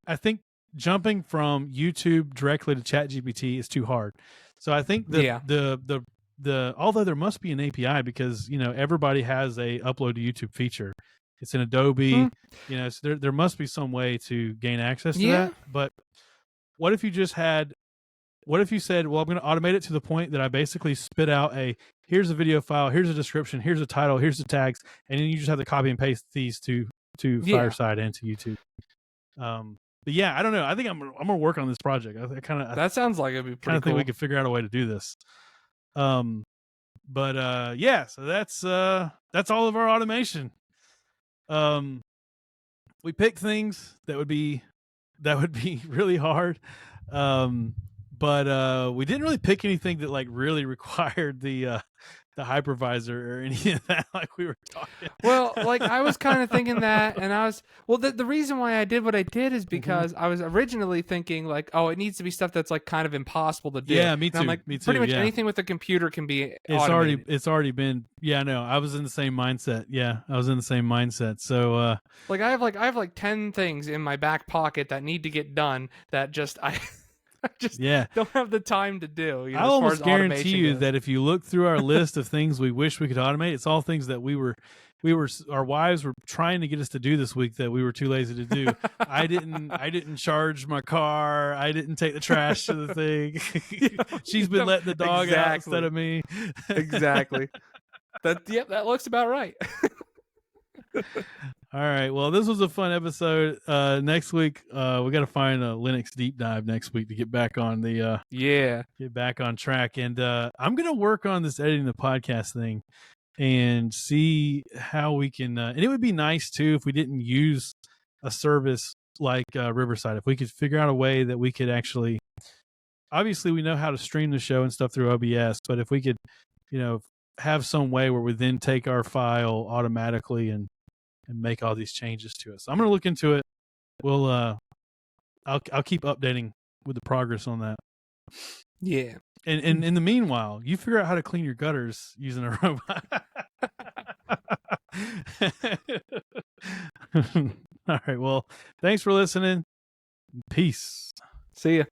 I think jumping from YouTube directly to ChatGPT is too hard. So I think the although there must be an API because everybody has a upload to YouTube feature. It's in Adobe, so there must be some way to gain access to that. But what if you said, well, I'm going to automate it to the point that I basically spit out here's a video file, here's a description, here's a title, here's the tags, and then you just have to copy and paste these to Fireside and to YouTube. But yeah, I don't know. I think I'm gonna work on this project. That sounds like it'd be pretty cool. Think we could figure out a way to do this. So that's all of our automation. We picked things that would be really hard. But we didn't really pick anything that like really required the hypervisor or any of that like we were talking. Well, like I was kind of thinking that, and the reason why I did what I did is because I was originally thinking like, oh, it needs to be stuff that's like kind of impossible to do. Yeah, me too. And I'm like, me too. Pretty much anything with a computer can be automated. It's already been. Yeah, no, I was in the same mindset. Yeah, I was in the same mindset. So like I have like 10 things in my back pocket that need to get done that just I just don't have the time to do. I almost guarantee you that if you look through our list of things we wish we could automate, it's all things that our wives were trying to get us to do this week that we were too lazy to do. I didn't charge my car. I didn't take the trash to the thing. She's been letting the dog out instead of me. Exactly. That looks about right. All right. Well, this was a fun episode. Next week, we got to find a Linux deep dive next week to get back on the get back on track. And I'm gonna work on this editing the podcast thing and see how we can. And it would be nice too if we didn't use a service like Riverside. If we could figure out a way that we could actually, obviously, we know how to stream the show and stuff through OBS, but if we could, have some way where we then take our file automatically and make all these changes to it. So I'm going to look into it. We'll I'll keep updating with the progress on that. Yeah. And in the meanwhile, you figure out how to clean your gutters using a robot. All right. Well, thanks for listening. Peace. See ya.